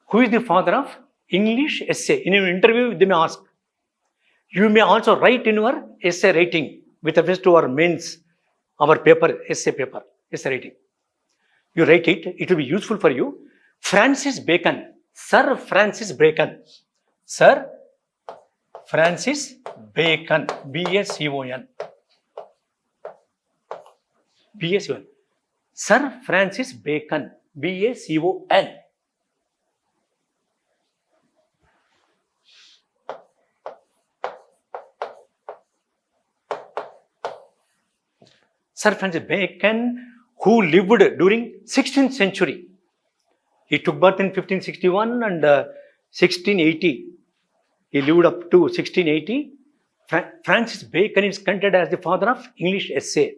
[SPEAKER 1] Who is the father of English essay? In an interview, they may ask. You may also write in your essay writing with reference to our mains, our paper, essay writing. You write it, it will be useful for you. Francis Bacon, Sir Francis Bacon. Sir Francis Bacon, B-A-C-O-N. B-A-C-O-N. Sir Francis Bacon, B-A-C-O-N. Sir Francis Bacon, who lived during 16th century. He took birth in 1561 and 1680. He lived up to 1680. Francis Bacon is considered as the father of English essay.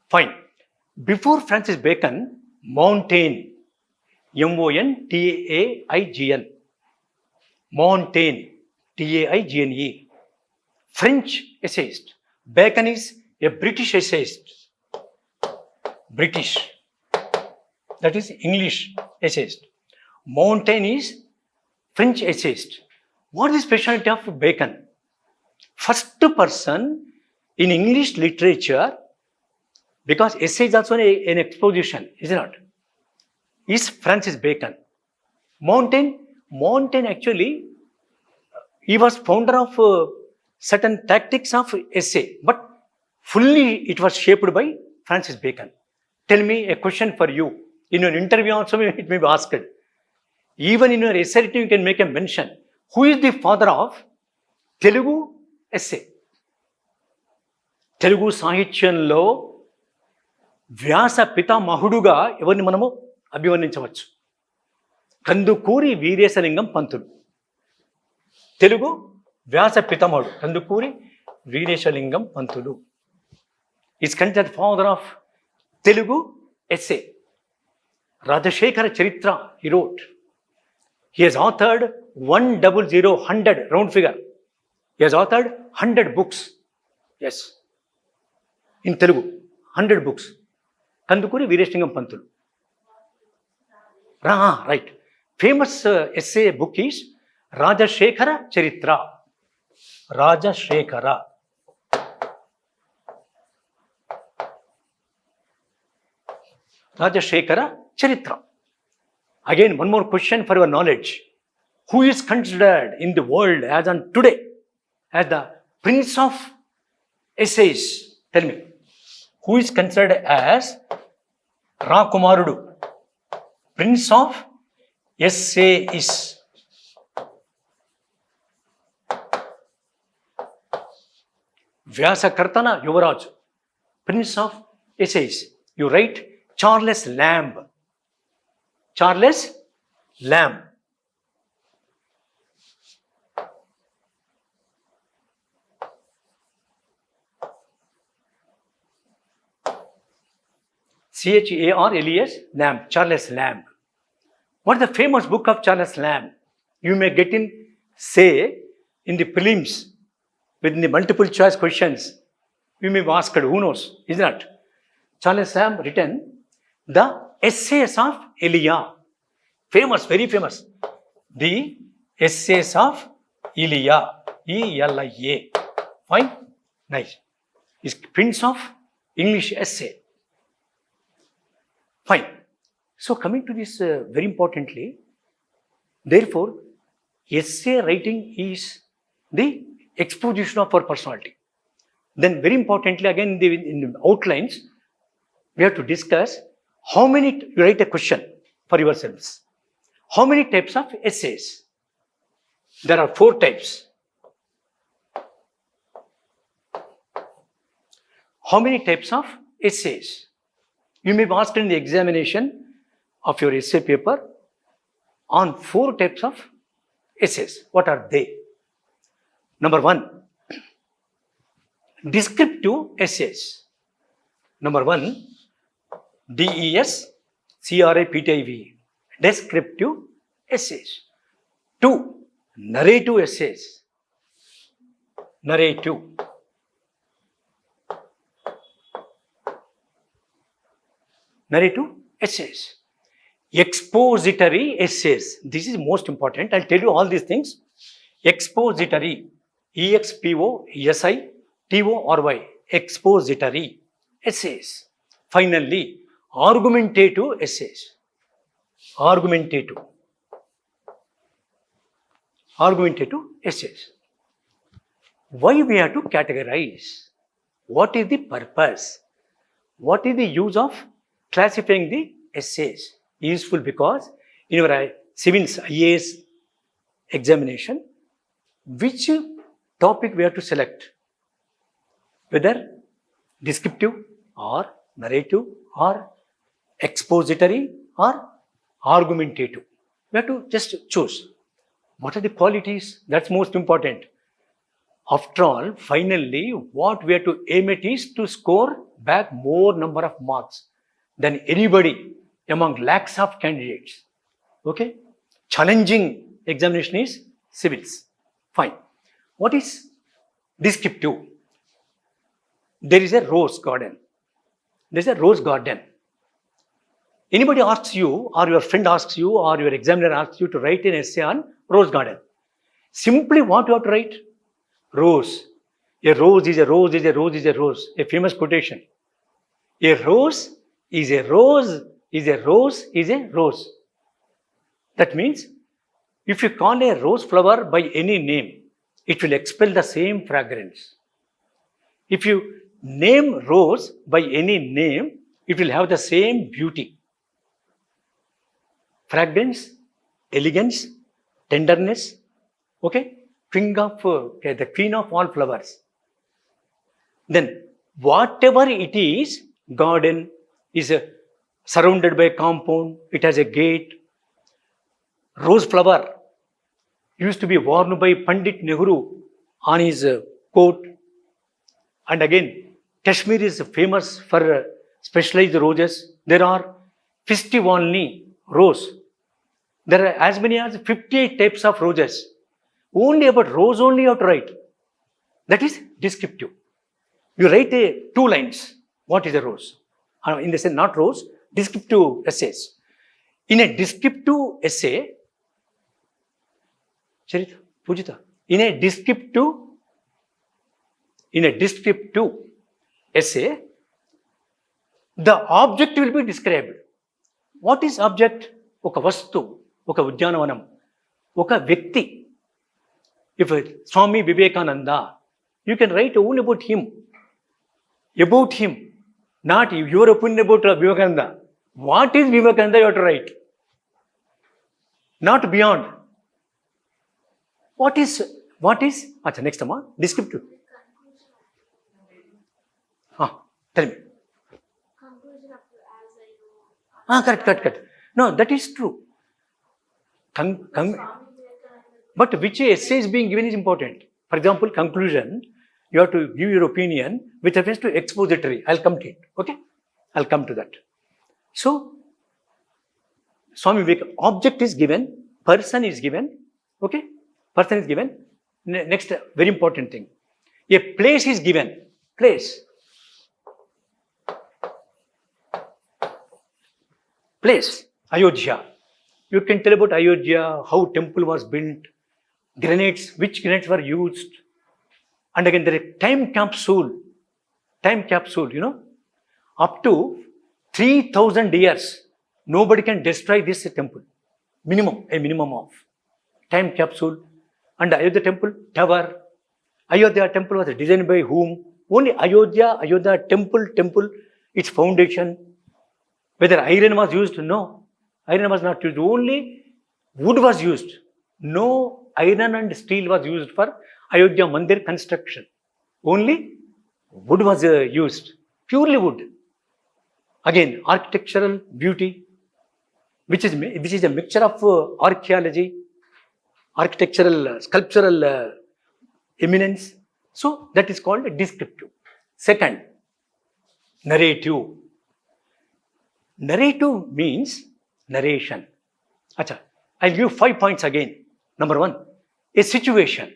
[SPEAKER 1] Fine. Before Francis Bacon, Montaigne, M-O-N-T-A-I-G-N. Montaigne, T-A-I-G-N-E. French essayist. Bacon is a British essayist. British. That is English essayist. Montaigne is French essayist. What is the specialty of Bacon? First person in English literature, because essay is also an exposition, is it not? Is Francis Bacon. Montaigne actually, he was founder of certain tactics of essay, but fully it was shaped by Francis Bacon. Tell me a question for you. In your interview also it may be asked. Even in your essay writing you can make a mention. Who is the father of Telugu essay? Telugu Sahityanlo వ్యాస పితామహుడుగా ఎవరిని మనము అభివర్ణించవచ్చు? కందుకూరి వీరేశలింగం పంతులు. తెలుగు వ్యాస పితామహుడు Kandukuri Veeresalingam Pantulu. Is considered father of Telugu essay. Rajashekara Charitra he wrote. He has authored 100 round figure. He has authored 100 books. Yes. In Telugu, 100 books. Kandukuri Veereshingam Pantulu. Right. Famous essay book is Rajashekara Charitra. Rajashekara. Rajashekara Charitra. Again, one more question for your knowledge. Who is considered in the world as on today as the prince of essays? Tell me. Who is considered as Rakumarudu, prince of essays? Vyasakartana Yuvaraj, prince of essays. You write Charles Lamb. Charles Lamb. Charles Lamb. Charles Lamb. What is the famous book of Charles Lamb? You may get in, say, in the prelims, within the multiple choice questions. You may be asked, who knows? Isn't it? Charles Lamb written the Essays of Elia. Famous, very famous. The Essays of Elia. E-L-I-A. Fine? Nice. Is Prince of English Essay. Fine. So coming to this very importantly, therefore, essay writing is the exposition of our personality. Then very importantly, again in the outlines, we have to discuss how many, you write a question for yourselves. How many types of essays? There are 4 types. How many types of essays? You may be asked in the examination of your essay paper on 4 types of essays. What are they? Number 1, descriptive essays. Number 1, DESCRIPTIV, descriptive essays. 2, narrative essays. Narrative. Narrative essays. Expository essays. This is most important. I'll tell you all these things. Expository. EXPOSITORY. Expository essays. Finally, argumentative essays. Argumentative. Argumentative essays. Why we have to categorize? What is the purpose? What is the use of classifying the essays? Useful because in your civils IAS examination, which topic we have to select? Whether descriptive or narrative or expository or argumentative. We have to just choose. What are the qualities? That's most important. After all, finally, what we have to aim at is to score back more number of marks than anybody among lakhs of candidates. Okay? Challenging examination is civils. Fine. What is descriptive? There is a rose garden. There is a rose garden. Anybody asks you, or your friend asks you, or your examiner asks you to write an essay on rose garden. Simply what you have to write? Rose. A rose is a rose is a rose is a rose. A famous quotation. A rose is a rose is a rose is a rose. That means if you call a rose flower by any name, it will expel the same fragrance. If you name rose by any name, it will have the same beauty. Fragrance, elegance, tenderness, okay? The queen of all flowers. Then whatever it is, garden is surrounded by a compound, it has a gate. Rose flower used to be worn by Pandit Nehru on his coat. And again, Kashmir is famous for specialized roses. There are Festivalni rose. There are as many as 58 types of roses. Only about rose only you have to write. That is descriptive. You write 2 lines. What is a rose? In the sense, not rose, descriptive essays. In a descriptive essay, Charita, Pujita, in a descriptive essay, the object will be described. What is object? Oka vastu, oka udyanavanam, oka vyakti. If Swami Vivekananda, you can write only about him. About him. Not your opinion about Vivekananda. What is Vivekananda you have to write? Not beyond. What is, Acha, next time, descriptive. Tell me.
[SPEAKER 3] Conclusion of as I know
[SPEAKER 1] Correct. No, that is true. But which essay is being given is important. For example, conclusion, you have to give your opinion with reference to expository. I'll come to it. Okay? I'll come to that. So, Swami Vivek, object is given, person is given. Okay? Person is given. Next, very important thing. A place is given. Place. Ayodhya. You can tell about Ayodhya, how temple was built, granites, which granites were used. And again, there is time capsule, up to 3,000 years, nobody can destroy this temple. A minimum of. Time capsule. And Ayodhya temple, tower. Ayodhya temple was designed by whom? Only Ayodhya temple, its foundation. Whether iron was used? No. Iron was not used. Only wood was used. No iron and steel was used for Ayodhya Mandir construction. Only wood was used. Purely wood. Again, architectural beauty, which is a mixture of archaeology, architectural, sculptural eminence. So that is called descriptive. Second, narrative. Narrative means narration. I'll give 5 points again. Number 1, a situation.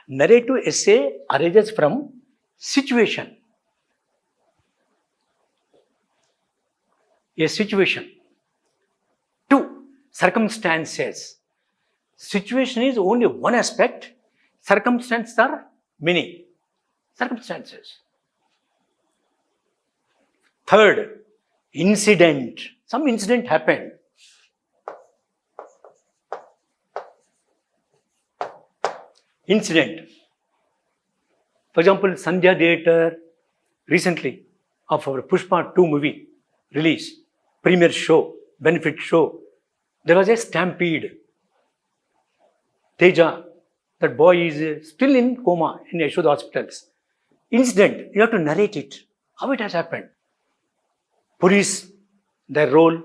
[SPEAKER 1] Narrative essay arises from situation. A situation. 2, circumstances. Situation is only one aspect. Circumstances are many. Circumstances. 3rd, incident. Some incident happened. Incident. For example, Sandhya Theatre recently of our Pushpa 2 movie release, premiere show, benefit show, there was a stampede. Teja, that boy is still in coma in Yashoda hospitals. Incident, you have to narrate it. How it has happened. Police, their role.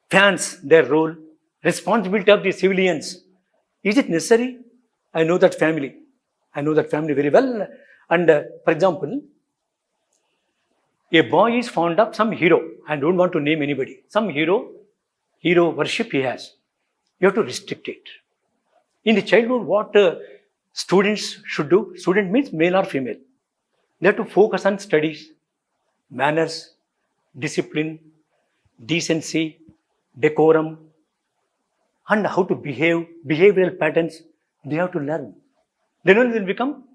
[SPEAKER 1] Fans, their role. Responsibility of the civilians. Is it necessary? I know that family very well. And for example, a boy is fond of some hero. I don't want to name anybody. Some hero worship he has. You have to restrict it. In the childhood, what students should do, student means male or female. They have to focus on studies, manners, discipline, decency, decorum, and how to behave, behavioral patterns. They have to learn. Then only they will become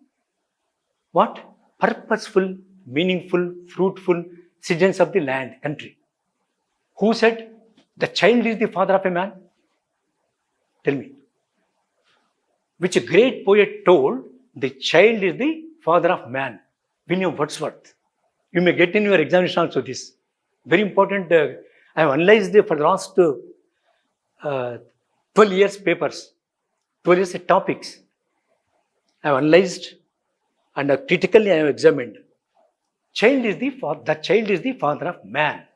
[SPEAKER 1] what? Purposeful, meaningful, fruitful citizens of the land, country. Who said the child is the father of a man? Tell me. Which great poet told the child is the father of man? William Wordsworth. You may get in your examination also this. Very important. I have analyzed for the last 12 years papers. 12 years topics. I have analyzed and critically I have examined. The child is the father of man.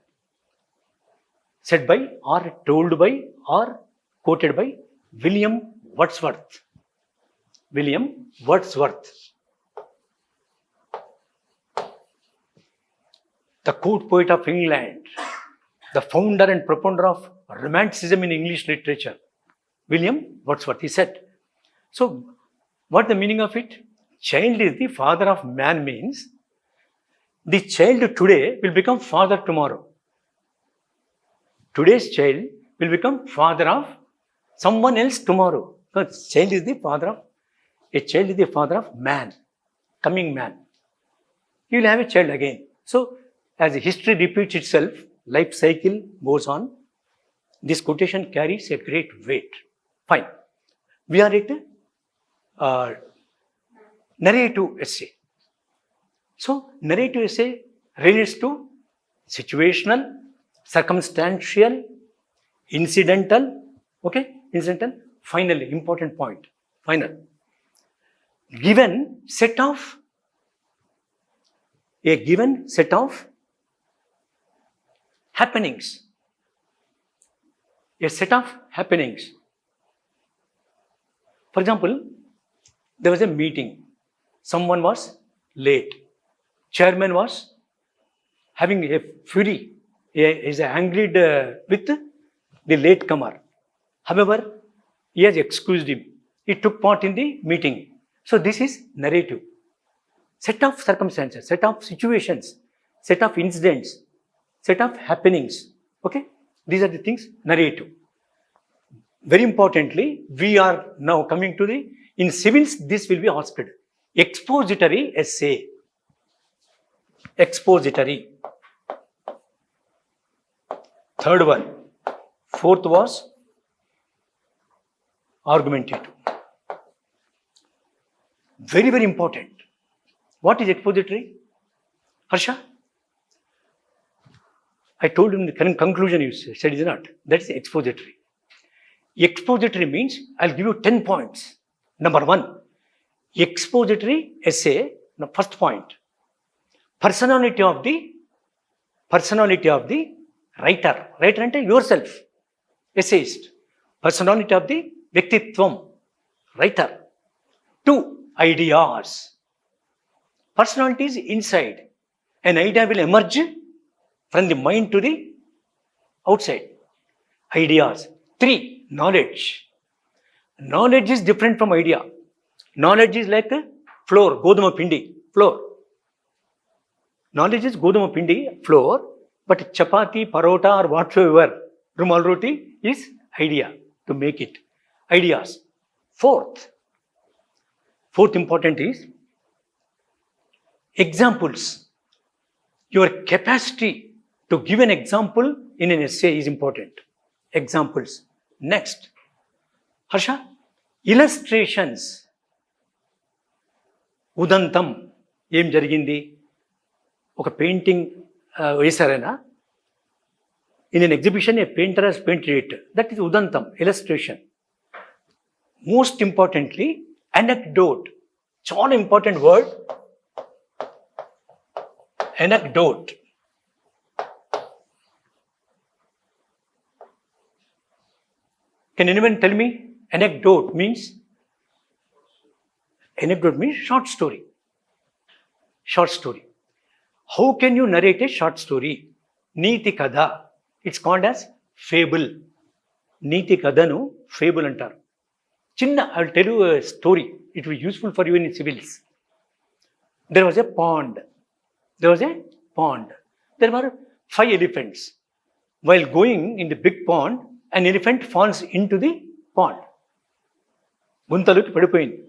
[SPEAKER 1] Said by or told by or quoted by William Wordsworth. William Wordsworth. The court poet of England. The founder and propounder of Romanticism in English literature. William Wordsworth, he said. So, what the meaning of it? Child is the father of man means the child today will become father tomorrow. Today's child will become father of someone else tomorrow. Because a child is the father of man, coming man. He will have a child again. So, as history repeats itself, life cycle goes on. This quotation carries a great weight. Fine. We are at narrative essay. So, narrative essay relates to situational, circumstantial, incidental, finally, important point, final. A given set of happenings. A set of happenings. For example, there was a meeting. Someone was late. Chairman was having a fury. He is angry with the latecomer. However, he has excused him. He took part in the meeting. So this is narrative. Set of circumstances, set of situations, set of incidents, set of happenings. Okay? These are the things, narrative. Very importantly, we are now coming to in civils, this will be asked. Expository essay. Expository. Third one. Fourth was argumentative. Very, very important. What is expository? Harsha? I told you in the current conclusion you said, is it not? That is expository. Expository means, I'll give you 10 points. Number one, expository essay, first point. Personality of the writer. Writer ante yourself. Essayist. Personality of the Vyaktitvam. Writer. 2, ideas. Personality is inside. An idea will emerge from the mind to the outside. Ideas. 3, knowledge. Knowledge is different from idea. Knowledge is like a flour, goduma pindi, flour. Knowledge is goduma pindi, flour, but chapati, parota or whatsoever, rumal roti is idea to make it. Ideas. Fourth important is examples. Your capacity to give an example in an essay is important. Examples. Next. Harsha, illustrations. Udantam. Em jarigindi. Oka painting vesarena. In an exhibition, a painter has painted it. That is udantam, illustration. Most importantly, anecdote. Chala important word. Anecdote. Can anyone tell me? Anecdote means short story. Short story. How can you narrate a short story? Niti kada. It's called as fable. Niti kadanu fable antaru. Chinna, I'll tell you a story. It will be useful for you in civils. There was a pond. There were 5 elephants. While going in the big pond, an elephant falls into the pond. Guntaluki padipoyindi.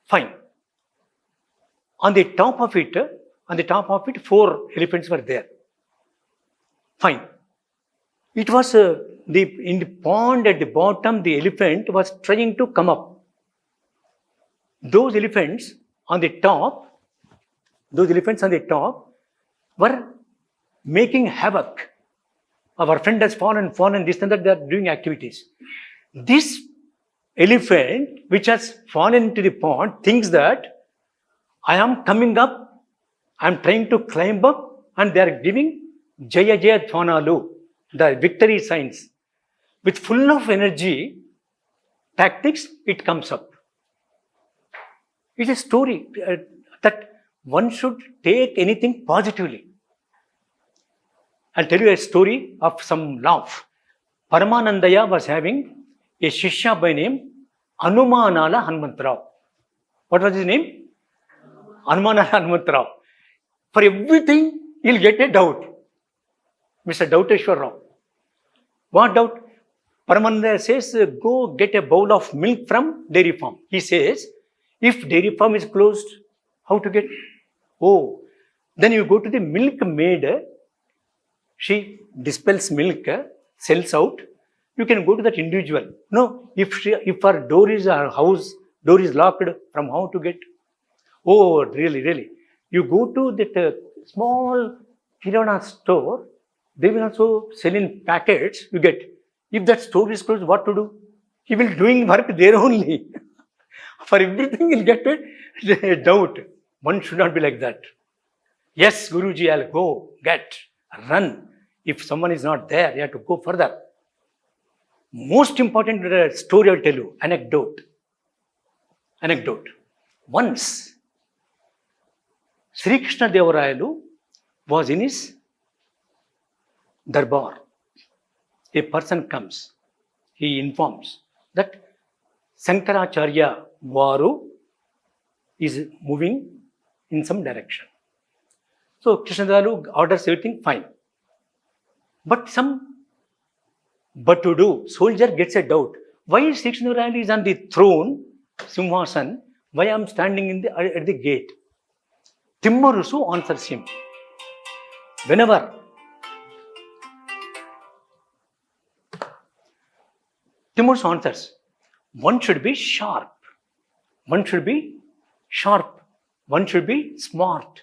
[SPEAKER 1] Fine. On the top of it, 4 elephants were there. Fine. It was in the pond at the bottom, the elephant was trying to come up. Those elephants on the top were making havoc. Our friend has fallen, this and that, they are doing activities. This elephant, which has fallen into the pond, thinks that I am coming up, I am trying to climb up, and they are giving Jaya Jaya Dhvanalu, the victory signs. With full of energy, tactics, it comes up. It's a story that one should take anything positively. I'll tell you a story of some laugh. Paramanandaya was having a Shishya by name Anumanala Hanumantarao. What was his name? Anumanala Hanumantarao. For everything, he'll get a doubt. Mr. Doubteshwar Rao. What doubt? Paramanandaya says, go get a bowl of milk from dairy farm. He says, if dairy farm is closed, how to get? Oh, then you go to the milk maid. She dispels milk, sells out. You can go to that individual. No, if her house door is locked, from how to get? Oh, really. You go to that small kirana store. They will also sell in packets. You get. If that store is closed, what to do? He will doing work there only. For everything, he'll get a doubt. One should not be like that. Yes, Guruji, I'll go, get, run. If someone is not there, you have to go further. Most important story I'll tell you, anecdote. Once, Sri Krishna Devarayalu was in his darbar. A person comes, he informs that Sankaracharya Varu is moving in some direction. So Krishna Devarayalu orders everything fine. But to do, soldier gets a doubt. Why Sri Krishna Devarayalu is on the throne, Simhasan, why I am standing at the gate? Timmarusu answers him. Whenever Timmarusu answers, one should be sharp, one should be smart,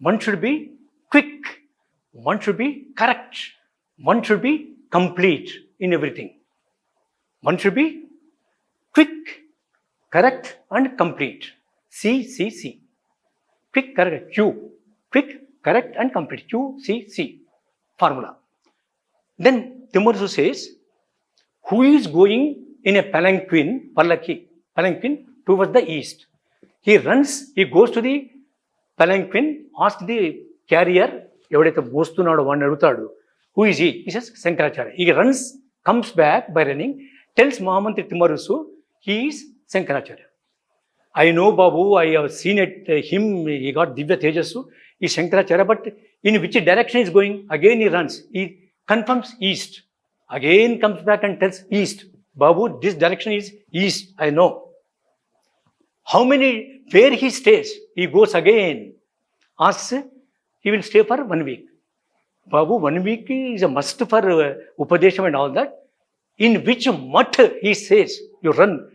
[SPEAKER 1] one should be quick, one should be correct, one should be complete in everything. One should be quick, correct, and complete. C. Quick, correct, Q. Quick, correct, and complete. Q, C. Formula. Then Timmarusu says, who is going in a palanquin towards the east? He runs, he goes to the palanquin, asks the carrier, ఎవడైతే మోస్తున్నాడో వాడిని అడుగుతాడు, who is he? He says, Sankaracharya. He runs, comes back by running, tells Mahamantri Timmarusu, he is Sankaracharya. I know, Babu, I have seen him, he got Divya Tejasu, he is Sankaracharya, but in which direction he is going? Again he runs, he confirms east. Again comes back and tells east. Babu, this direction is east, I know. Where he stays? He goes again, asks, he will stay for 1 week. Babu, 1 week is a must for Upadesham and all that. In which mutt he says, you run.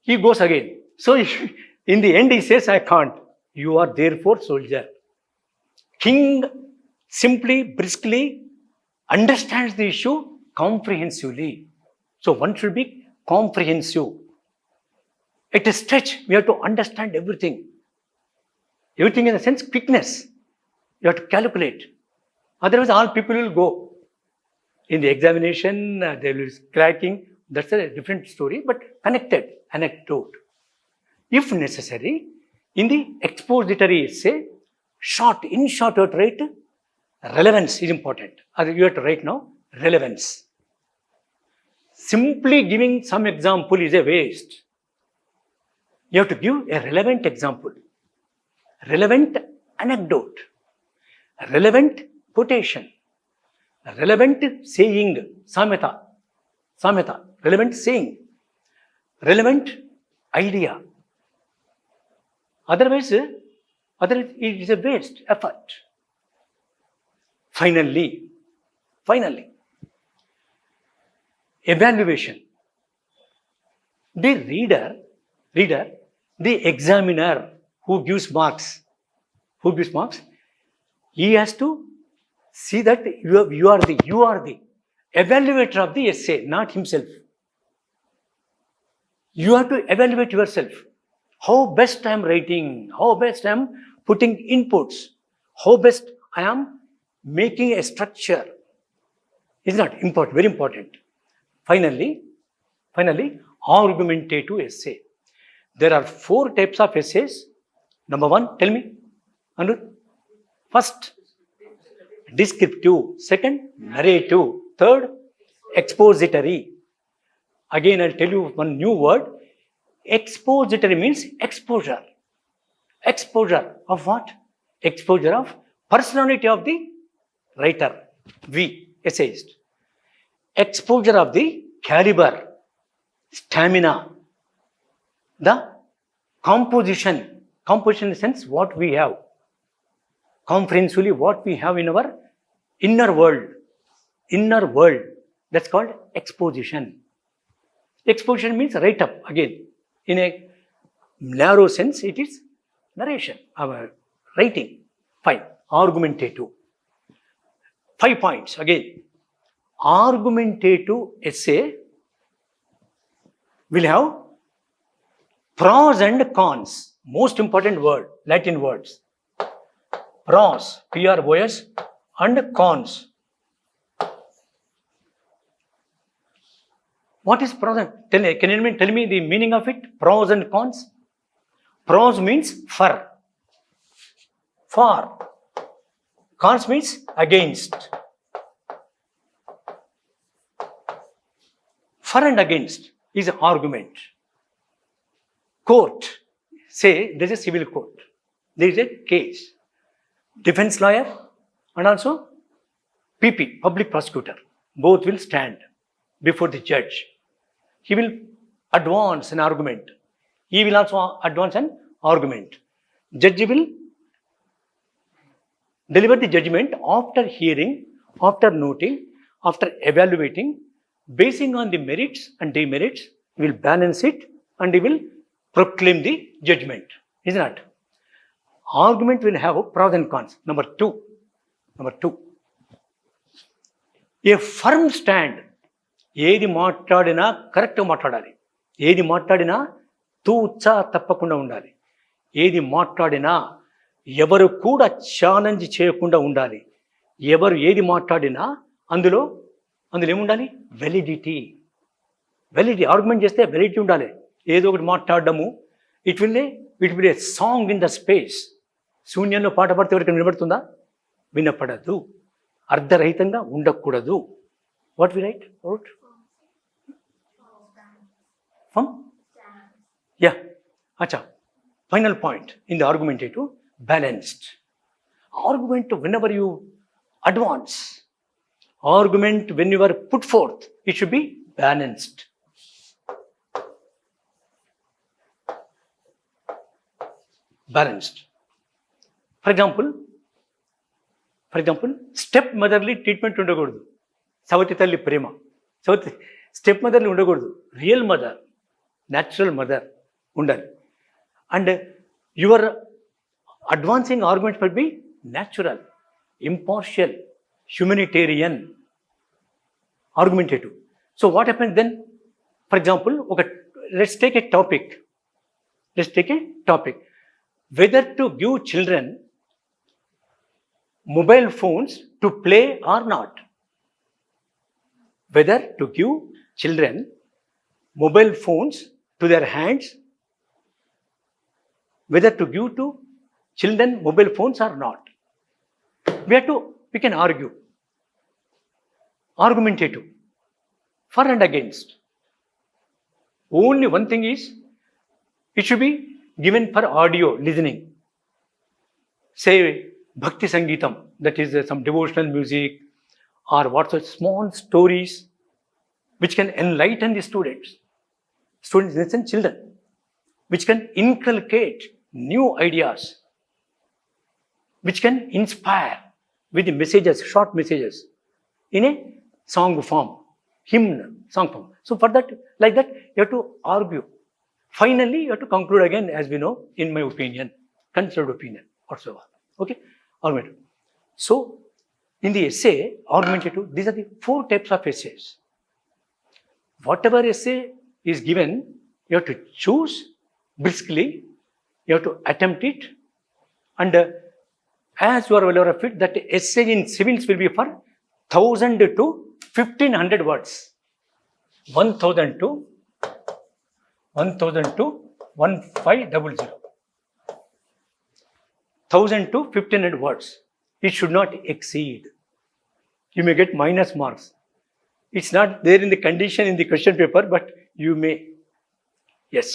[SPEAKER 1] He goes again. So in the end he says, I can't. You are therefore soldier. King simply, briskly understands the issue comprehensively. So one should be comprehensive. At a stretch, we have to understand everything. Everything in the sense quickness. You have to calculate. Otherwise, all people will go. In the examination, they will be cracking. That's a different story, but connected, anecdote. If necessary, in the expository essay, in short, you have to write relevance is important. You have to write now relevance. Simply giving some example is a waste. You have to give a relevant example, relevant anecdote, relevant quotation, relevant saying, samyata, relevant saying, relevant idea. Otherwise it is a waste effort. Finally, evaluation. The reader, the examiner who gives marks, he has to see that you are the evaluator of the essay, not himself. You have to evaluate yourself. How best I am writing, how best I am putting inputs, how best I am making a structure. Is not important, very important. Finally, argumentative essay. There are 4 types of essays. Number 1, tell me, Anu. First, descriptive. Second, narrative. Third, expository. Again, I'll tell you one new word. Expository means exposure. Exposure of what? Exposure of personality of the writer, essayist. Exposure of the caliber, stamina, the composition in the sense what we have, comprehensively what we have in our inner world, that's called exposition. Exposition means write up. Again, in a narrow sense, it is narration, our writing. Fine. Argumentative. 5 points again. Argumentative essay will have pros and cons. Most important word, Latin words. Pros, P-R-O-S, and cons. What is pros and can anyone tell me the meaning of it? Pros and cons. Pros means for. Cons means against. For and against is an argument. Court, say there is a civil court. There is a case. Defense lawyer and also PP, public prosecutor, both will stand before the judge. He will advance an argument. He will also advance an argument. Judge will deliver the judgment after hearing, after noting, after evaluating, basing on the merits and demerits. He will balance it and he will proclaim the judgment. Isn't it? Argument will have pros and cons. Number two. A firm stand. ఏది మాట్లాడినా కరెక్ట్గా మాట్లాడాలి. ఏది మాట్లాడినా తూచా తప్పకుండా ఉండాలి. ఏది మాట్లాడినా ఎవరు కూడా ఛాలెంజ్ చేయకుండా ఉండాలి. ఎవరు ఏది మాట్లాడినా అందులో ఏముండాలి? వెలిడిటీ. ఆర్గ్యుమెంట్ చేస్తే వెలిడిటీ ఉండాలి. ఏదో ఒకటి మాట్లాడడము it will a song in the space. శూన్యంలో పాట పాడితే ఎవరికి వినబడుతుందా? వినపడదు. అర్ధరహితంగా ఉండకూడదు. What we write out from అచ్చా. Final point in the argumentative, balanced. Argument whenever you advance, argument when you are put forth, it should be balanced. For example, step motherly treatment ఉండకూడదు. సవతి తల్లి ప్రేమ, స్టెప్ మదర్లీ ఉండకూడదు. Real mother, natural mother ఉండాలి. And your advancing argument will be natural, impartial, humanitarian, argumentative. So what happens then? For example, let's take a topic. Whether to give children mobile phones to play or not. Whether to give children mobile phones to their hands, whether to give to children mobile phones or not. We can argue. Argumentative. For and against. Only one thing is, it should be given for audio listening. Say Bhakti Sangeetam, that is some devotional music, or small stories which can enlighten the students. Students, listen, children, which can inculcate new ideas, which can inspire with the messages, short messages, in a song form, hymn, song form. So for that, like that, you have to argue. Finally, you have to conclude again, as we know, in my opinion, considered opinion, whatsoever. Okay? Argumentative. So, in the essay, argumentative, these are the 4 types of essays. Whatever essay is given, you have to choose briskly, you have to attempt it, and as you are well aware of it, that essay in civils will be for 1000 to 1500 words. 1000 to 1500. 1000 to 1500 words. It should not exceed. You may get minus marks. It's not there in the condition in the question paper, but you may. Yes.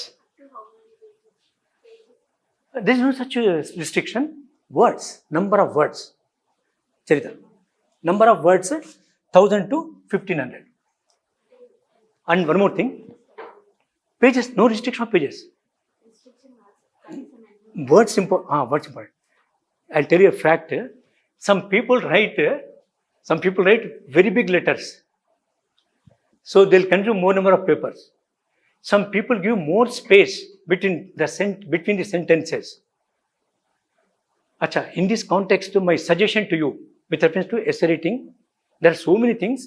[SPEAKER 1] There is no such a restriction. Words, number of words. Charita. Number of words, 1000 to 1500. And one more thing. Pages, no restriction of pages. Words important. I'll tell you a fact. Some people write very big letters. So they'll consume more number of papers. Some people give more space between the sentences. Acha, in this context, my suggestion to you with reference to essay writing, there are so many things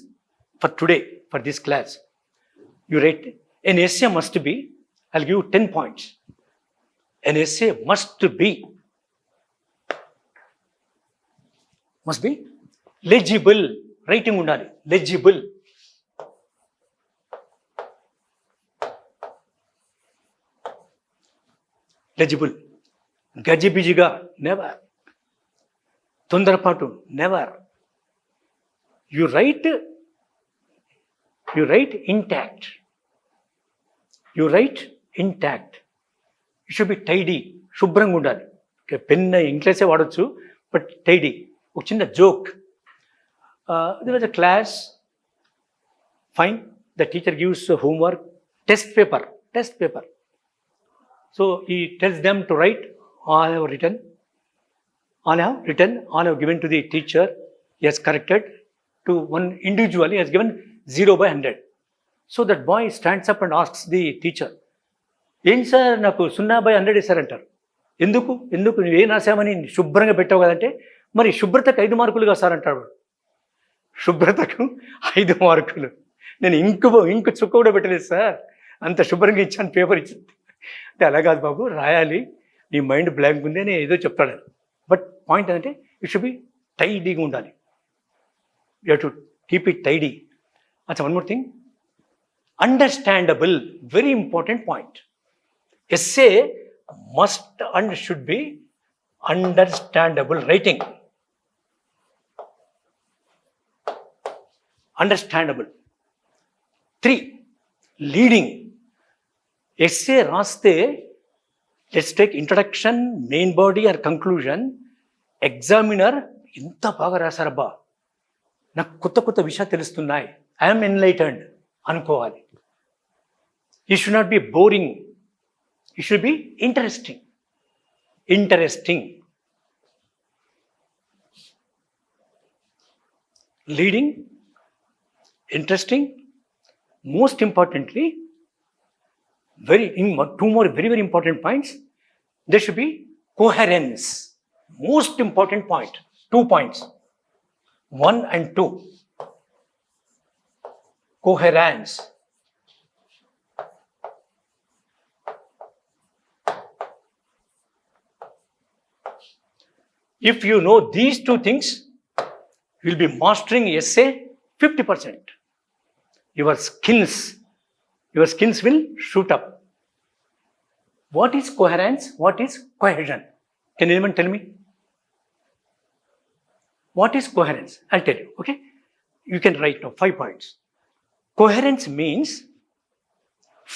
[SPEAKER 1] for today, for this class. You write, an essay must be, I'll give you 10 points. An essay must be legible. Writing undali, legible. legible. Gajibijiga, never. Tundarapatu, never. You write intact. You write intact. It should be tidy. శుభ్రంగా ఉండాలి. Pen ఇంగ్లీషే వాడచ్చు, but tidy. ఒక చిన్న joke. There was a class, fine, the teacher gives homework, test paper. So he tells them to write, all have written, all have given to the teacher, he has corrected. To one individual, he has given 0/100. So that boy stands up and asks the teacher, ఏం sir నాకు 0/100 ఇస్తారంటారు, ఎందుకు నువ్వేం రాసామని శుభ్రంగా పెట్టావు కదంటే, మరి శుభ్రతకు 5 మార్కులుగా sir అంటాడు. శుభ్రతకు 5 మార్కులు, నేను ఇంకు చుక్క కూడా పెట్టలేదు సార్, అంత శుభ్రంగా ఇచ్చాను పేపర్ ఇచ్చింది అంటే. అలా కాదు బాబు, రాయాలి, నీ మైండ్ బ్లాంక్ ఉంది అని ఏదో చెప్తాడు. బట్ పాయింట్ ఏంటంటే ఇట్ షుడ్ బి టైడీగా ఉండాలి. You have to keep it tidy. అచ్చా, one more thing, understandable, very important point. essay must and should be understandable writing. Understandable. 3, leading. essay రాస్తే, let's take introduction, main body or conclusion. examiner ఇంత బాగా రాశారబ్బా, నాకు కొత్త విషయాలు తెలుస్తున్నాయి, I'm enlightened అనుకోవాలి. it should not be boring. It should be interesting. Leading, interesting. Most importantly, two more very important points. There should be coherence. Most important point. 2 points. 1 and 2. Coherence. If you know these 2 things, you will be mastering essay 50%. Your skills will shoot up. What is coherence? What is cohesion? Can anyone tell me? What is coherence? I'll tell you, okay? You can write now 5 points. Coherence means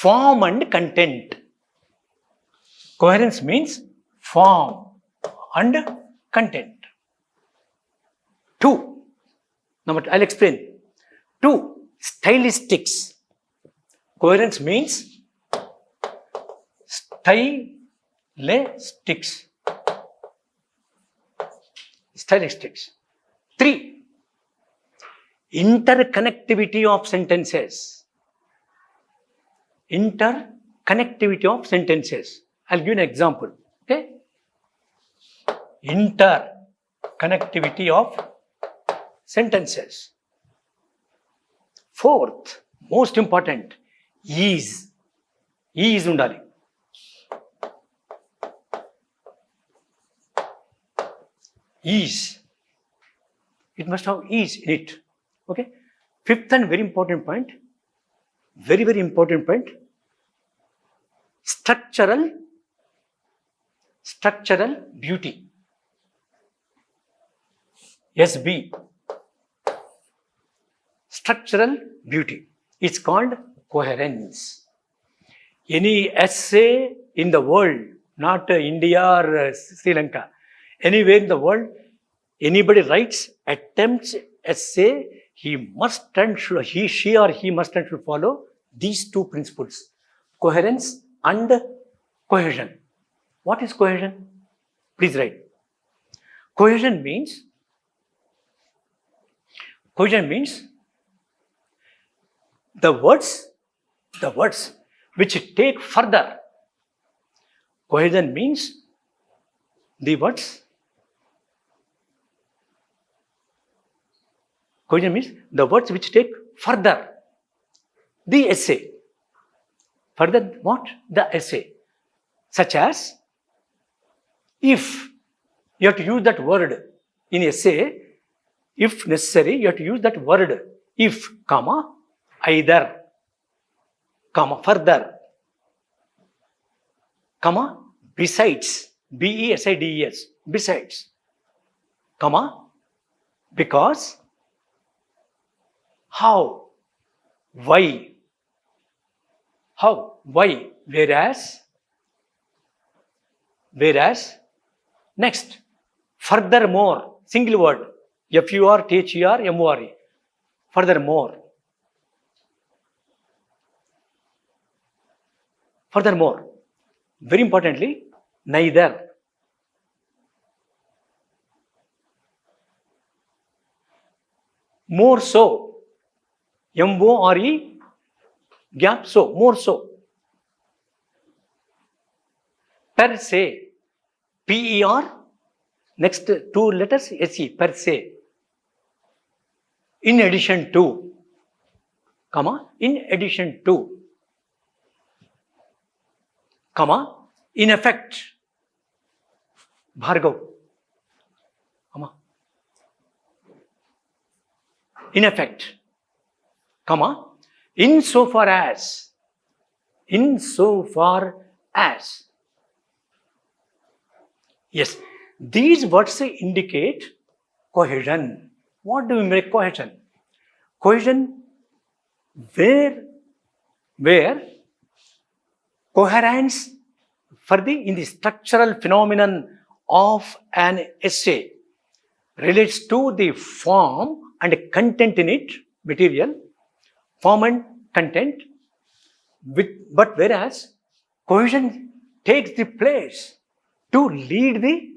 [SPEAKER 1] form and content. Coherence means form and content. 2, now I'll explain. 2, stylistics. Coherence means stylistics. 3, interconnectivity of sentences. I'll give an example, okay? Interconnectivity of sentences. 4th, most important, ease undali. It must have ease in it, okay? 5th and very important point, structural beauty. SB, structural beauty. It's called coherence. Any essay in the world, not India or Sri Lanka, anywhere in the world, anybody writes, attempts essay, he or he must and should follow these 2 principles, coherence and cohesion. What is cohesion? Please write. Cohesion means the words which take further. Cohesion means the words. Cohesion means the words which take further the essay. Further what? The essay. Such as, if you have to use that word in essay, if necessary, you have to use that word if, comma, either, comma, further, comma, besides, B-E-S-I-D-E-S, besides, comma, because, how, why, how, why, whereas, next, furthermore, single word, F-U-R-T-H-E-R-M-O-R-E, furthermore, very importantly, neither, more so, M-O-R-E, gap so, more so, per se, P-E-R, next two letters, S-E, per se, in addition to, comma, in addition to, comma, in effect, Bhargav, comma, in effect, comma, insofar as, yes, these words indicate cohesion. What do we make cohesion? Cohesion where coherence in the structural phenomenon of an essay relates to the form and content in it, material, form and content, but whereas cohesion takes the place to lead the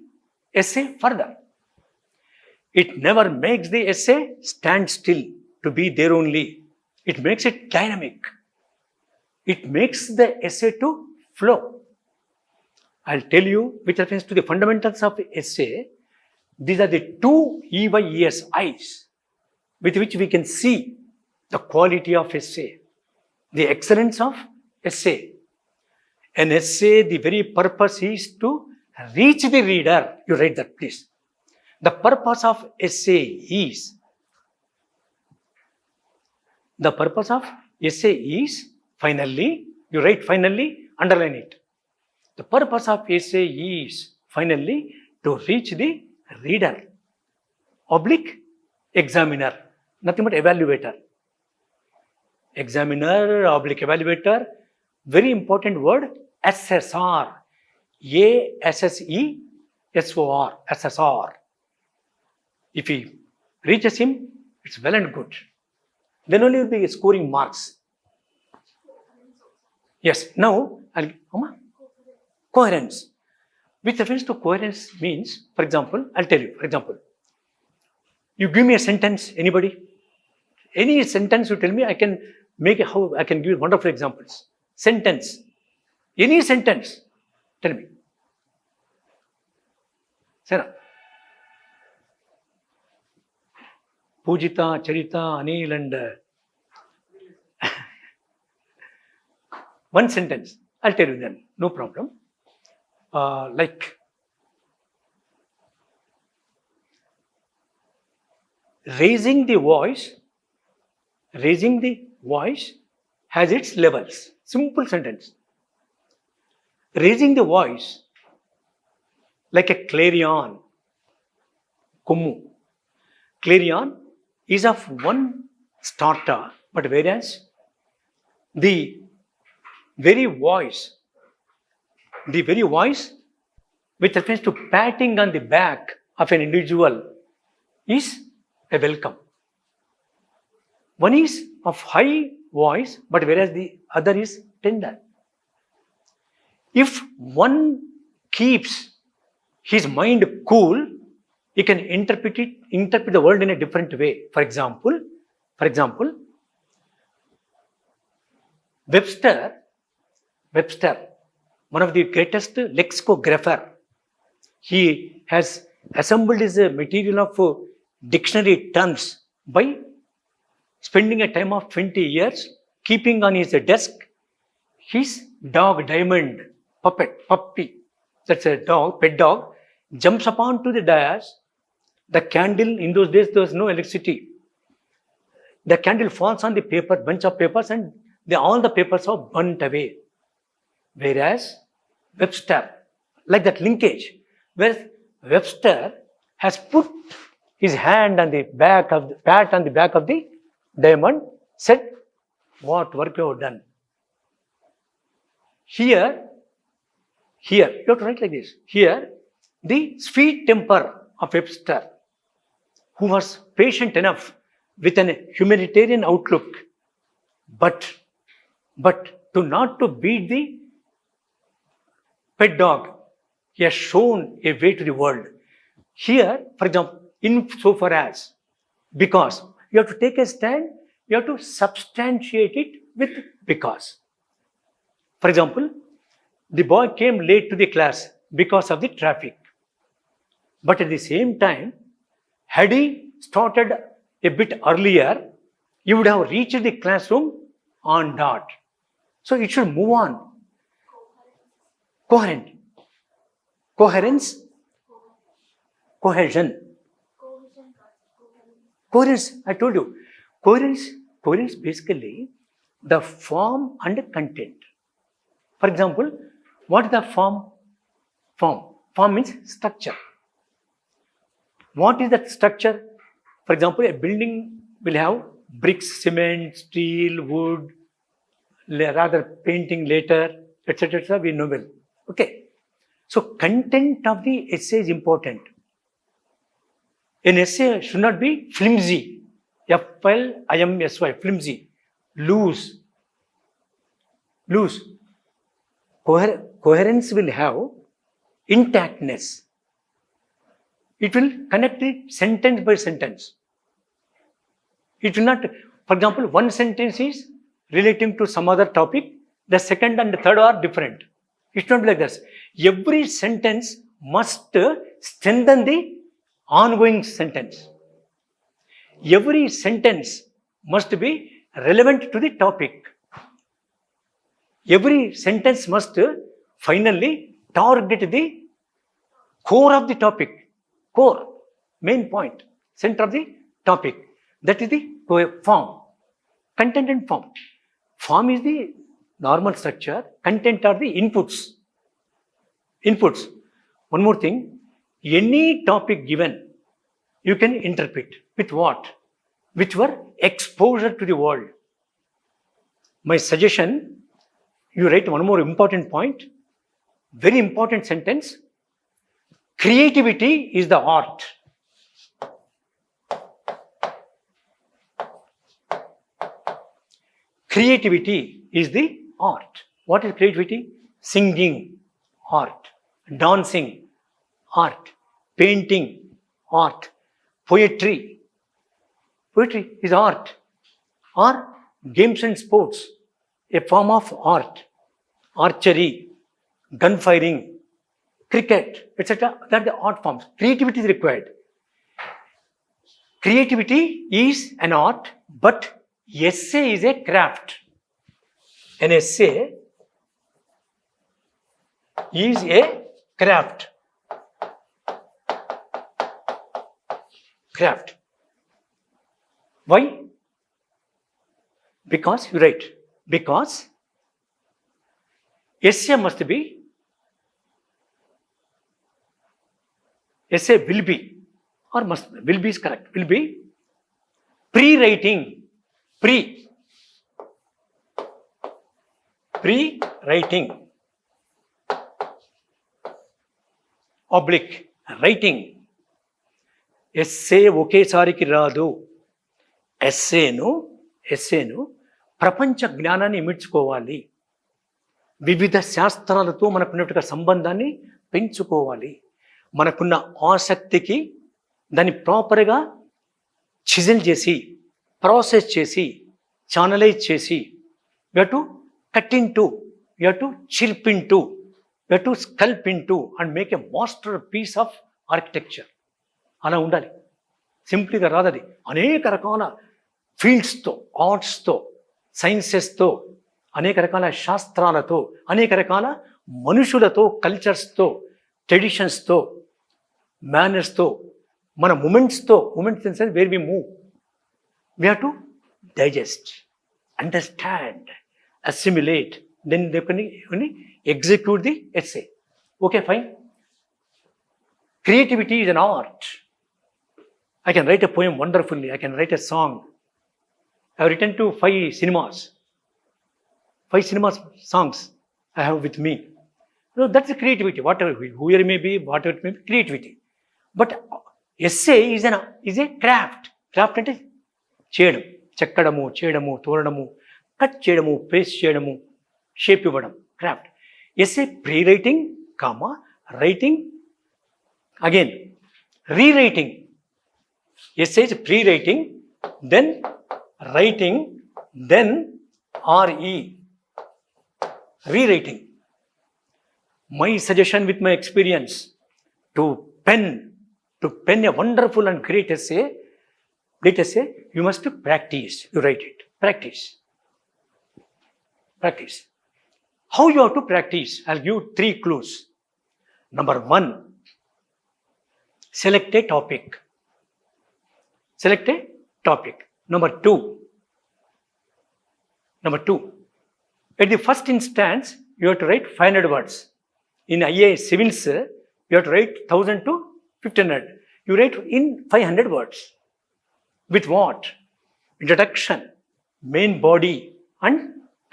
[SPEAKER 1] essay further. It never makes the essay stand still to be there only. It makes it dynamic. It makes the essay to flow. I'll tell you with reference to the fundamentals of essay, these are the two EYES eyes with which we can see the quality of essay, the excellence of essay. An essay, the very purpose is to reach the reader. You write that, please. The purpose of essay is, finally, you write finally, underline it. The purpose of essay is finally to reach the reader, oblique examiner, nothing but evaluator. Examiner, oblique evaluator, very important word, assessor, A-S-S-E-S-O-R, assessor. If he reaches him, it's well and good. Then only you'll be scoring marks. Yes, now, coherence. With reference to coherence means, for example, I'll tell you, for example, you give me a sentence, anybody? Any sentence you tell me, I can give you wonderful examples. Sentence. Any sentence, tell me. Sarah. Pujita, Charita, Anil, and one sentence. I'll tell you then, no problem. Like raising the voice has its levels. Simple sentence. Raising the voice like a clarion, Kumu. Clarion is of one starter, but whereas the very voice with reference to patting on the back of an individual is a welcome. One is of high voice, but whereas the other is tender. If one keeps his mind cool, he can interpret the world in a different way. For example, Webster, one of the greatest lexicographer, he has assembled his material of dictionary terms by spending a time of 20 years, keeping on his desk his dog Diamond, puppy, that's a dog, pet dog, jumps upon to the dais. The candle, in those days there was no electricity. The candle falls on the bunch of papers, and all the papers are burnt away. Whereas Webster like that linkage, where Webster has put his hand on the back of the pat on the back of the diamond, said, "What work you have done." Here, you have to write like this. Here, the sweet temper of Webster, who was patient enough with an humanitarian outlook, but to not to beat the pet dog, he has shown a way to the world. Here, for example, insofar as, because you have to take a stand, you have to substantiate it with because. For example, the boy came late to the class because of the traffic. But at the same time, had he started a bit earlier, he would have reached the classroom on dot. So it should move on. Coherent. Coherence. Cohesion. Coherence, I told you. Coherence basically the form and content. For example, what is the form? Form means structure. What is that structure? For example, a building will have bricks, cement, steel, wood, rather painting later, etc. etc. We know well. Okay. So content of the essay is important. An essay should not be flimsy. F-L-I-M-S-Y, flimsy, loose. Coherence will have intactness. It will connect it sentence by sentence. It will not, for example, one sentence is relating to some other topic, the second and the third are different. It's not like this. Every sentence must strengthen the ongoing sentence. Every sentence must be relevant to the topic. Every sentence must finally target the core of the topic. Core, main point, center of the topic. That is the form. Content and form. Form is the normal structure. Content are the inputs. Inputs. One more thing. Any topic given, you can interpret with what? With your exposure to the world. My suggestion, you write one more important point. Very important sentence. Creativity is the art. Creativity is the art. What is creativity? Singing, art. Dancing, art. Painting, art. Poetry. Poetry is art. Or games and sports, a form of art. Archery, gun firing, cricket, etc. That are the art forms. Creativity is required. Creativity is an art, but essay is a craft. An essay is a craft. Craft. Why? Because you write. Because essay must be, essay will be, or must, will be is correct, will be pre-writing, pre-writing, oblique, writing. Essay ఒకేసారికి రాదు. ఎస్సేను ప్రపంచ జ్ఞానాన్ని ఇమిడ్చుకోవాలి. వివిధ శాస్త్రాలతో మనకున్నట్టుగా సంబంధాన్ని పెంచుకోవాలి. మనకున్న ఆసక్తికి దాన్ని ప్రాపర్గా చిజిల్ చేసి, ప్రాసెస్ చేసి, ఛానలైజ్ చేసి, you have to cut in to, you have to chirp in to, you have to sculpt in to and make a masterpiece of architecture. అలా ఉండాలి. సింప్లీగా రాదది. అనేక రకాల ఫీల్డ్స్తో, ఆర్ట్స్తో, సైన్సెస్తో, అనేక రకాల శాస్త్రాలతో, అనేక రకాల మనుషులతో, కల్చర్స్తో, ట్రెడిషన్స్తో, మేనర్స్తో, మన మూమెంట్స్తో, moments in sense where we move, we have to digest, understand, assimilate, then they can execute the essay. Okay, fine. Creativity is an art. I can write a poem wonderfully. I can write a song. I have written to 5 cinemas. 5 cinema songs I have with me. No, that's a creativity. Whatever, whoever it may be, whatever it may be, creativity. But essay is a craft. Craft అంటే చేయడం, చెక్కడము, చేయడము, తోరడము, cut చేయడము, paste చేయడము, shape ఇవ్వడం, craft. Essay pre writing, comma, writing, again rewriting. Essay is pre writing, then writing, then RE, rewriting. My suggestion with my experience to pen a wonderful and great essay, you must practice. You write it. Practice. How you have to practice? I'll give 3 clues. Number 1, select a topic. Number 2, at the first instance, you have to write 500 words. In IAS Civils, you have to write 1000 to 1500. You write in 500 words. With what? Introduction, main body, and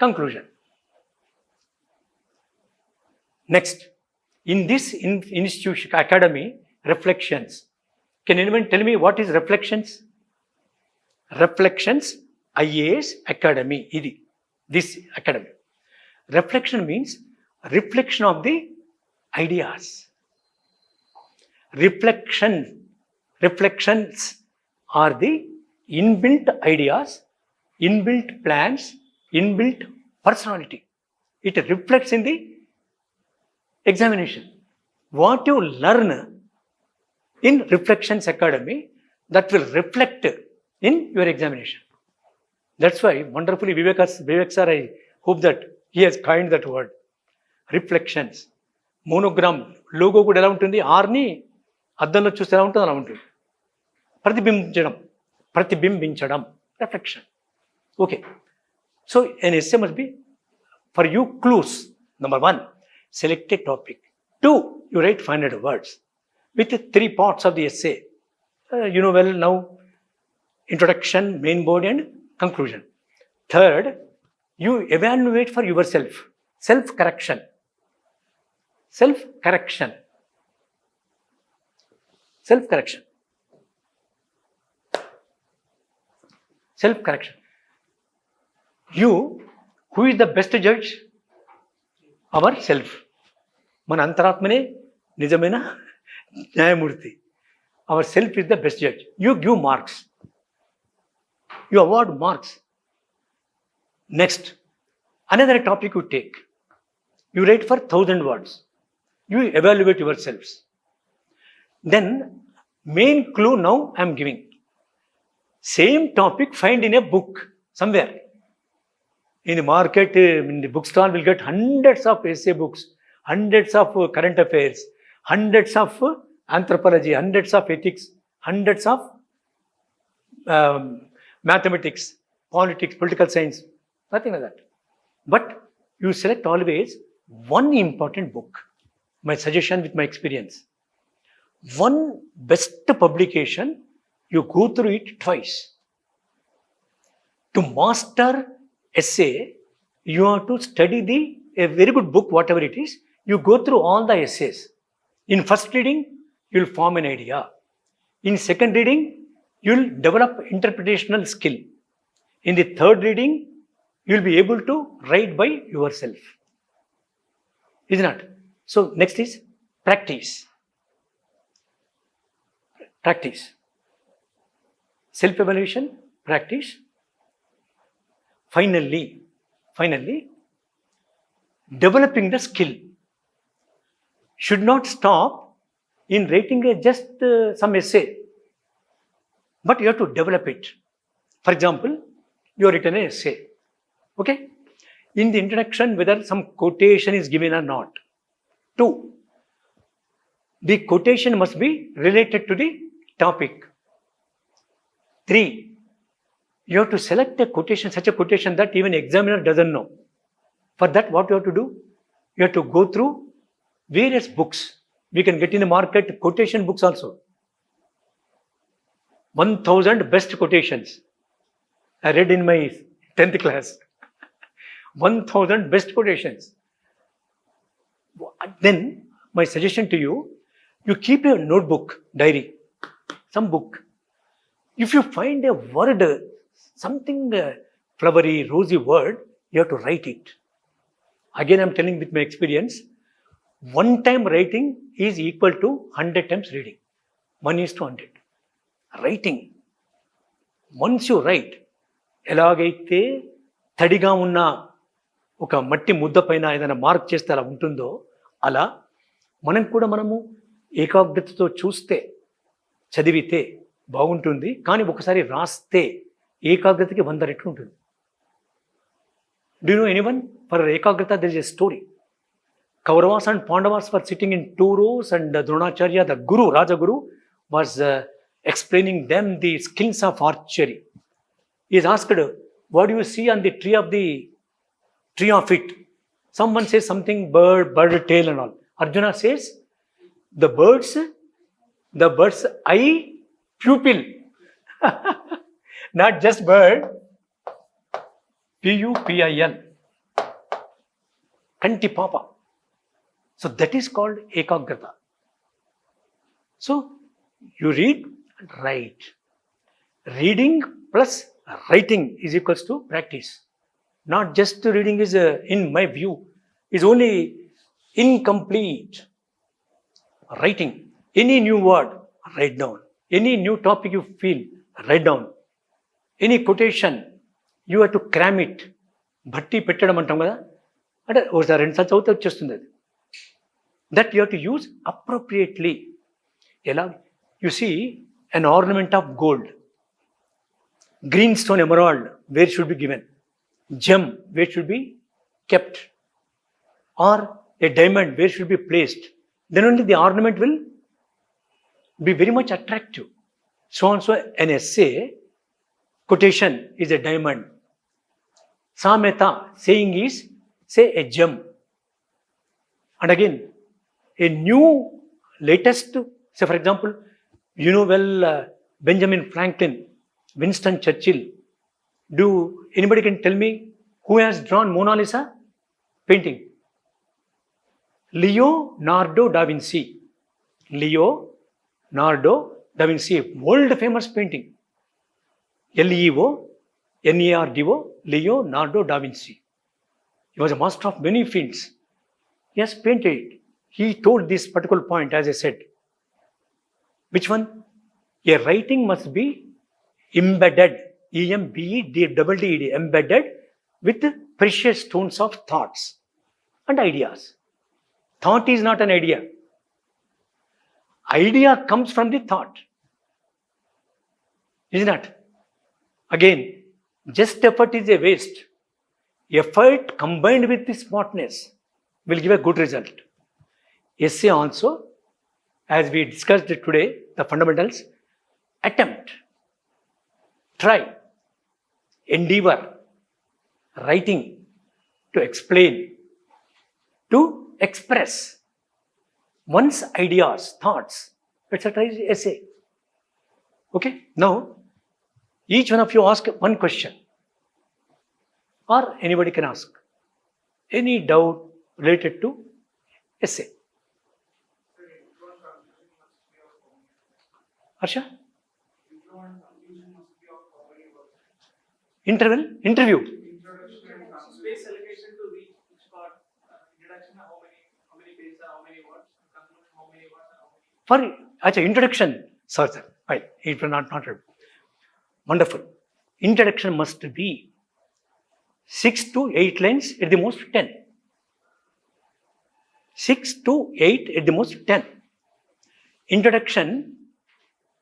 [SPEAKER 1] conclusion. Next, in this institution, academy, reflections. Can anyone tell me what is reflections? Reflections, IAS Academy. This academy. Reflection means reflection of the ideas. Reflections are the inbuilt ideas, inbuilt plans, inbuilt personality. It reflects in the examination. What you learn in Reflections Academy, that will reflect in your examination. That's why wonderfully Vivek sir, I hope that he has coined that word. Reflections. Monogram, logo కూడా ఎలా ఉంటుంది, ఆర్ని అద్దంలో చూస్తే ఎలా ఉంటుంది అలా ఉంటుంది. ప్రతిబింబించడం, reflection. Okay, so an essay must be for you clues. Number 1, select a topic. 2, you write 500 words with 3 parts of the essay. You know well now, introduction, main body, and conclusion. 3rd, you evaluate for yourself. Self-correction. You, who is the best judge? Ourself. మన అంతరాత్మనే నిజమైన న్యాయమూర్తి. Our self is the best judge. You give marks. You award marks. Next, another topic you take. You write for 1000 words. You evaluate yourselves. Then, main clue now I am giving. Same topic find in a book somewhere. In the market, in the bookstall, we'll get hundreds of essay books, hundreds of current affairs, hundreds of anthropology, hundreds of ethics, hundreds of mathematics, politics, political science, nothing like that. But you select always one important book. My suggestion with my experience. One best publication, you go through it twice. To master essay, you have to study a very good book, whatever it is. You go through all the essays. In first reading, you will form an idea. In second reading, you will develop interpretational skill. In the third reading, you will be able to write by yourself. Is it not? So next is practice. Self-evaluation, practice. Finally, developing the skill. Should not stop in writing just some essay, but you have to develop it. For example, you have written an essay. Okay? In the introduction, whether some quotation is given or not. 2, the quotation must be related to the topic. 3, you have to select a quotation, such a quotation that even examiner doesn't know. For that, what you have to do? You have to go through various books. We can get in the market quotation books also. 1000 best quotations. I read in my 10th class. 1000 best quotations. Then my suggestion to you, you keep a notebook, diary, some book. If you find a word, something flowery, rosy word, you have to write it. Again, I'm telling with my experience, one time writing is equal to 100 times reading. 1:100. Writing. Once you write, ఎలాగైతే తడిగా ఉన్న ఒక మట్టి ముద్ద పైన ఏదైనా mark చేస్తే అలా ఉంటుందో అలా మనము ఏకాగ్రతతో చూస్తే చదివితే బాగుంటుంది. కానీ ఒకసారి రాస్తే ఏకాగ్రతకి 100 రెట్లు ఉంటుంది. Do you know anyone? For Ekagrata, there is a story. Kauravas and Pandavas were sitting in 2 rows, and Dronacharya, the Guru, Raja Guru, was explaining them the skills of archery. He is asked, what do you see on the tree of it? Someone says something, bird tail and all. Arjuna says, the bird's eye pupil. Not just bird. Pupil. Kanti papa. So that is called ekagrata. So you read and write. Reading plus writing is equals to practice. Not just reading is, in my view, is only incomplete. Writing. Any new word, write down. Any new topic you feel, write down. Any quotation, you have to cram it. Bhatti పెట్టడం అంటాం కదా, అంటే ఒకసారి 2 సార్లు చదివితే వచ్చేస్తుంది అది. That you have to use appropriately. ఎలా? You see an ornament of gold, green stone emerald, where should be given? Gem, where should be kept? Or a diamond, where should be placed? Then only the ornament will be very much attractive. So and so an essay, quotation is a diamond. Sameta, saying is, say, a gem. And again, a new, latest, say for example, you know well Benjamin Franklin, Winston Churchill. Do anybody can tell me who has drawn Mona Lisa painting? Leonardo da Vinci. Leonardo da Vinci, world famous painting. Leonardo, Leonardo da Vinci. He was a master of many fields. He has painted it. He told this particular point, as I said. Which one? A writing must be embedded, E-M-B-E-D-D-E-D, embedded with precious stones of thoughts and ideas. Thought is not an idea. Idea comes from the thought. Isn't it? Again, just effort is a waste. Effort combined with the smartness will give a good result. Essay also, as we discussed today, the fundamentals, attempt, try, endeavor, writing, to explain, to express one's ideas, thoughts, etc. is essay. Okay? Now, each one of you ask one question, or anybody can ask any doubt related to essay. Harsha? Interview.
[SPEAKER 2] Space allocation to each part. Introduction, how many pages, how many words. Conclusion, how many words, and how many.
[SPEAKER 1] For introduction, sir. Right. It will not. Wonderful. Introduction must be 6 to 8 lines, at the most 10. 6 to 8, at the most 10. Introduction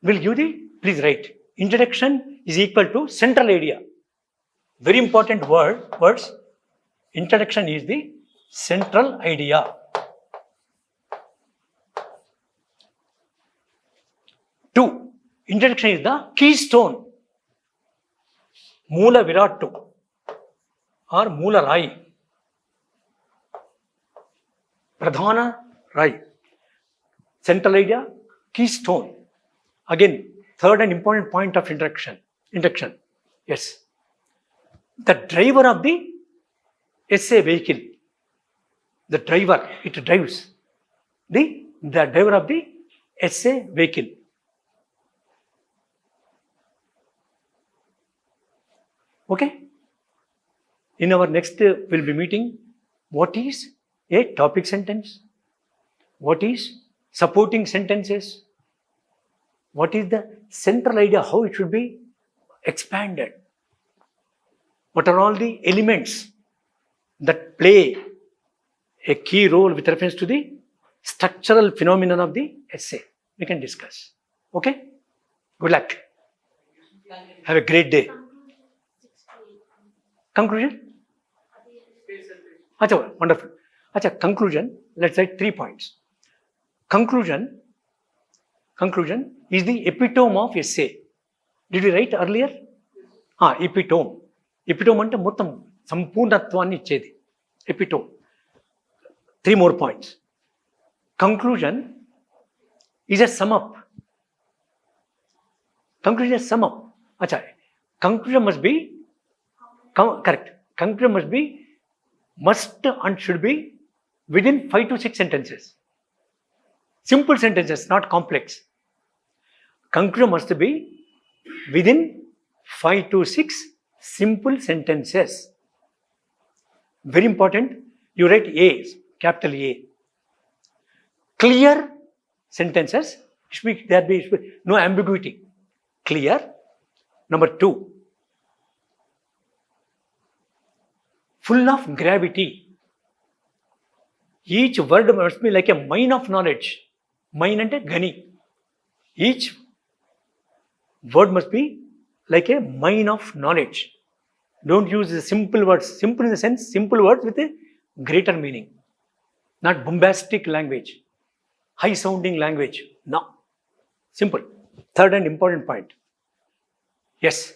[SPEAKER 1] will give the, please write. Introduction is equal to central idea. Very important words. Introduction is the central idea. Two, introduction is the keystone. Moola Viratu or Moola Rai. Pradhana Right. Central idea, keystone. Again, third and important point of introduction. Yes. The driver of the essay vehicle. The driver, it drives. The driver of the essay vehicle. Okay? In our next, we'll be meeting what is a topic sentence, what is supporting sentences, what is the central idea, how it should be expanded, what are all the elements that play a key role with reference to the structural phenomenon of the essay. We can discuss. Okay? Good luck. Have a great day. Conclusion? Achha, wonderful. Achha, conclusion, let's write 3 points. Conclusion is the epitome of essay. Did we write earlier? Epitome. Epitome ante mottam sampurnatvanni ichedi. Epitome. 3 more points. Conclusion is a sum up. Conclusion is sum up. Achha, conclusion must be correct. Conclusion must and should be within 5 to 6 sentences. Simple sentences, not complex. Conclusion must be within 5 to 6 simple sentences. Very important, you write A, capital A. Clear sentences, there be no ambiguity. Clear. Number 2, full of gravity. Each word must be like a mine of knowledge. Mine ante gani. Each word must be like a mine of knowledge. Don't use the simple words. Simple in the sense, simple words with a greater meaning. Not bombastic language, high sounding language. No. Simple. Third and important point. Yes.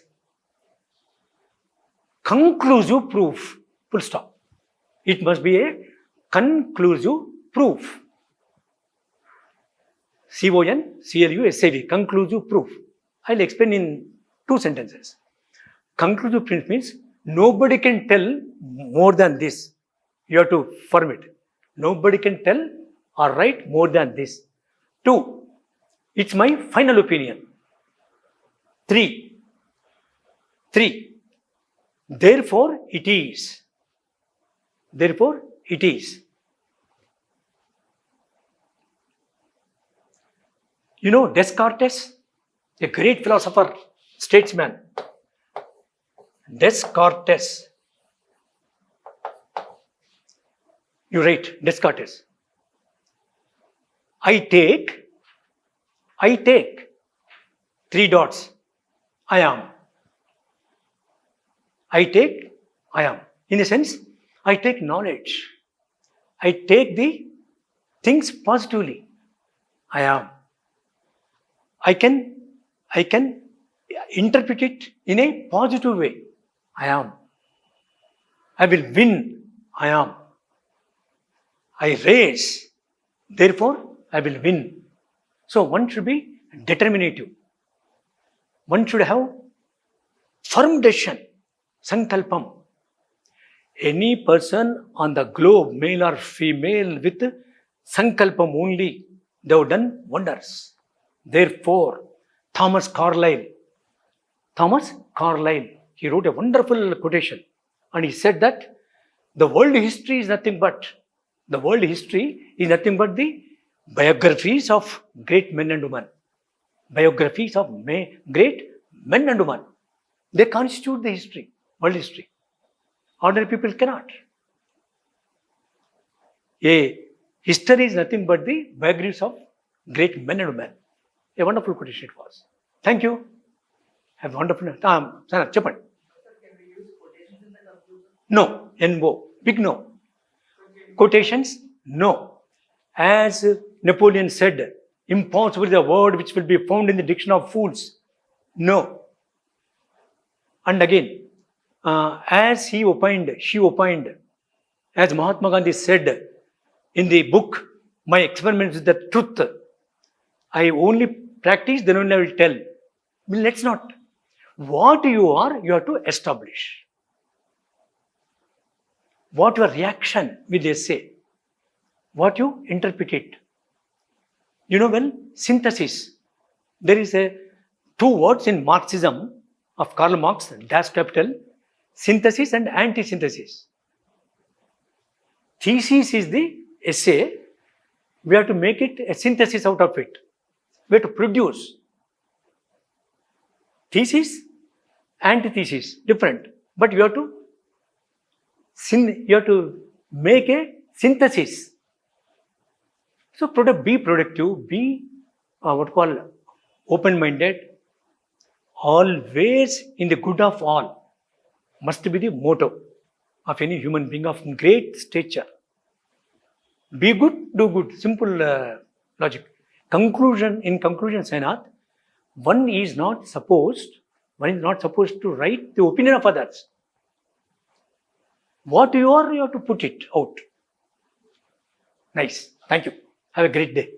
[SPEAKER 1] Conclusive proof. Full stop. It must be a conclusive proof. CONCLUSAV. Conclusive proof. I'll explain in 2 sentences. Conclusive proof means nobody can tell more than this. You have to affirm it. Nobody can tell or write more than this. 2, it's my final opinion. 3, therefore it is. Therefore it is. You know Descartes, a great philosopher, statesman. Descartes. You write Descartes. I take 3 dots. I am. I am. In a sense, I take knowledge. I take the things positively. I am. I can interpret it in a positive way. I am. I will win. I am. I race. Therefore, I will win. So one should be determinative. One should have firm decision. Sankalpam. Any person on the globe, male or female, with Sankalpam only, they have done wonders. Therefore, Thomas Carlyle, he wrote a wonderful quotation, and he said that the world history is nothing but the biographies of great men and women. Biographies of great men and women. They constitute the history, world history. Ordinary people cannot. A history is nothing but the biographies of great men and women. A wonderful quotation it was. Thank you. Have a wonderful Sana, Chapan. No. NO. Big no. Quotations? No. As Napoleon said, impossible is a word which will be found in the dictionary of fools. No. And again, as she opined, as Mahatma Gandhi said in the book My experiments is the truth. I only practice, then only I will tell. Well, let's not. What you are, you have to establish. What your reaction with the essay, what you interpret it. You know, when synthesis, there is a two words in Marxism of Karl Marx, Das Kapital, synthesis and anti-synthesis. Thesis is the essay. We have to make it a synthesis out of it. We have to produce. Thesis, antithesis, different. But you have to make a synthesis. So be productive, be open-minded, always in the good of all, must be the motto of any human being of great stature. Be good, do good. Simple logic. In conclusion, Sainath, one is not supposed to write the opinion of others. What you are, you have to put it out. Nice. Thank you. Have a great day.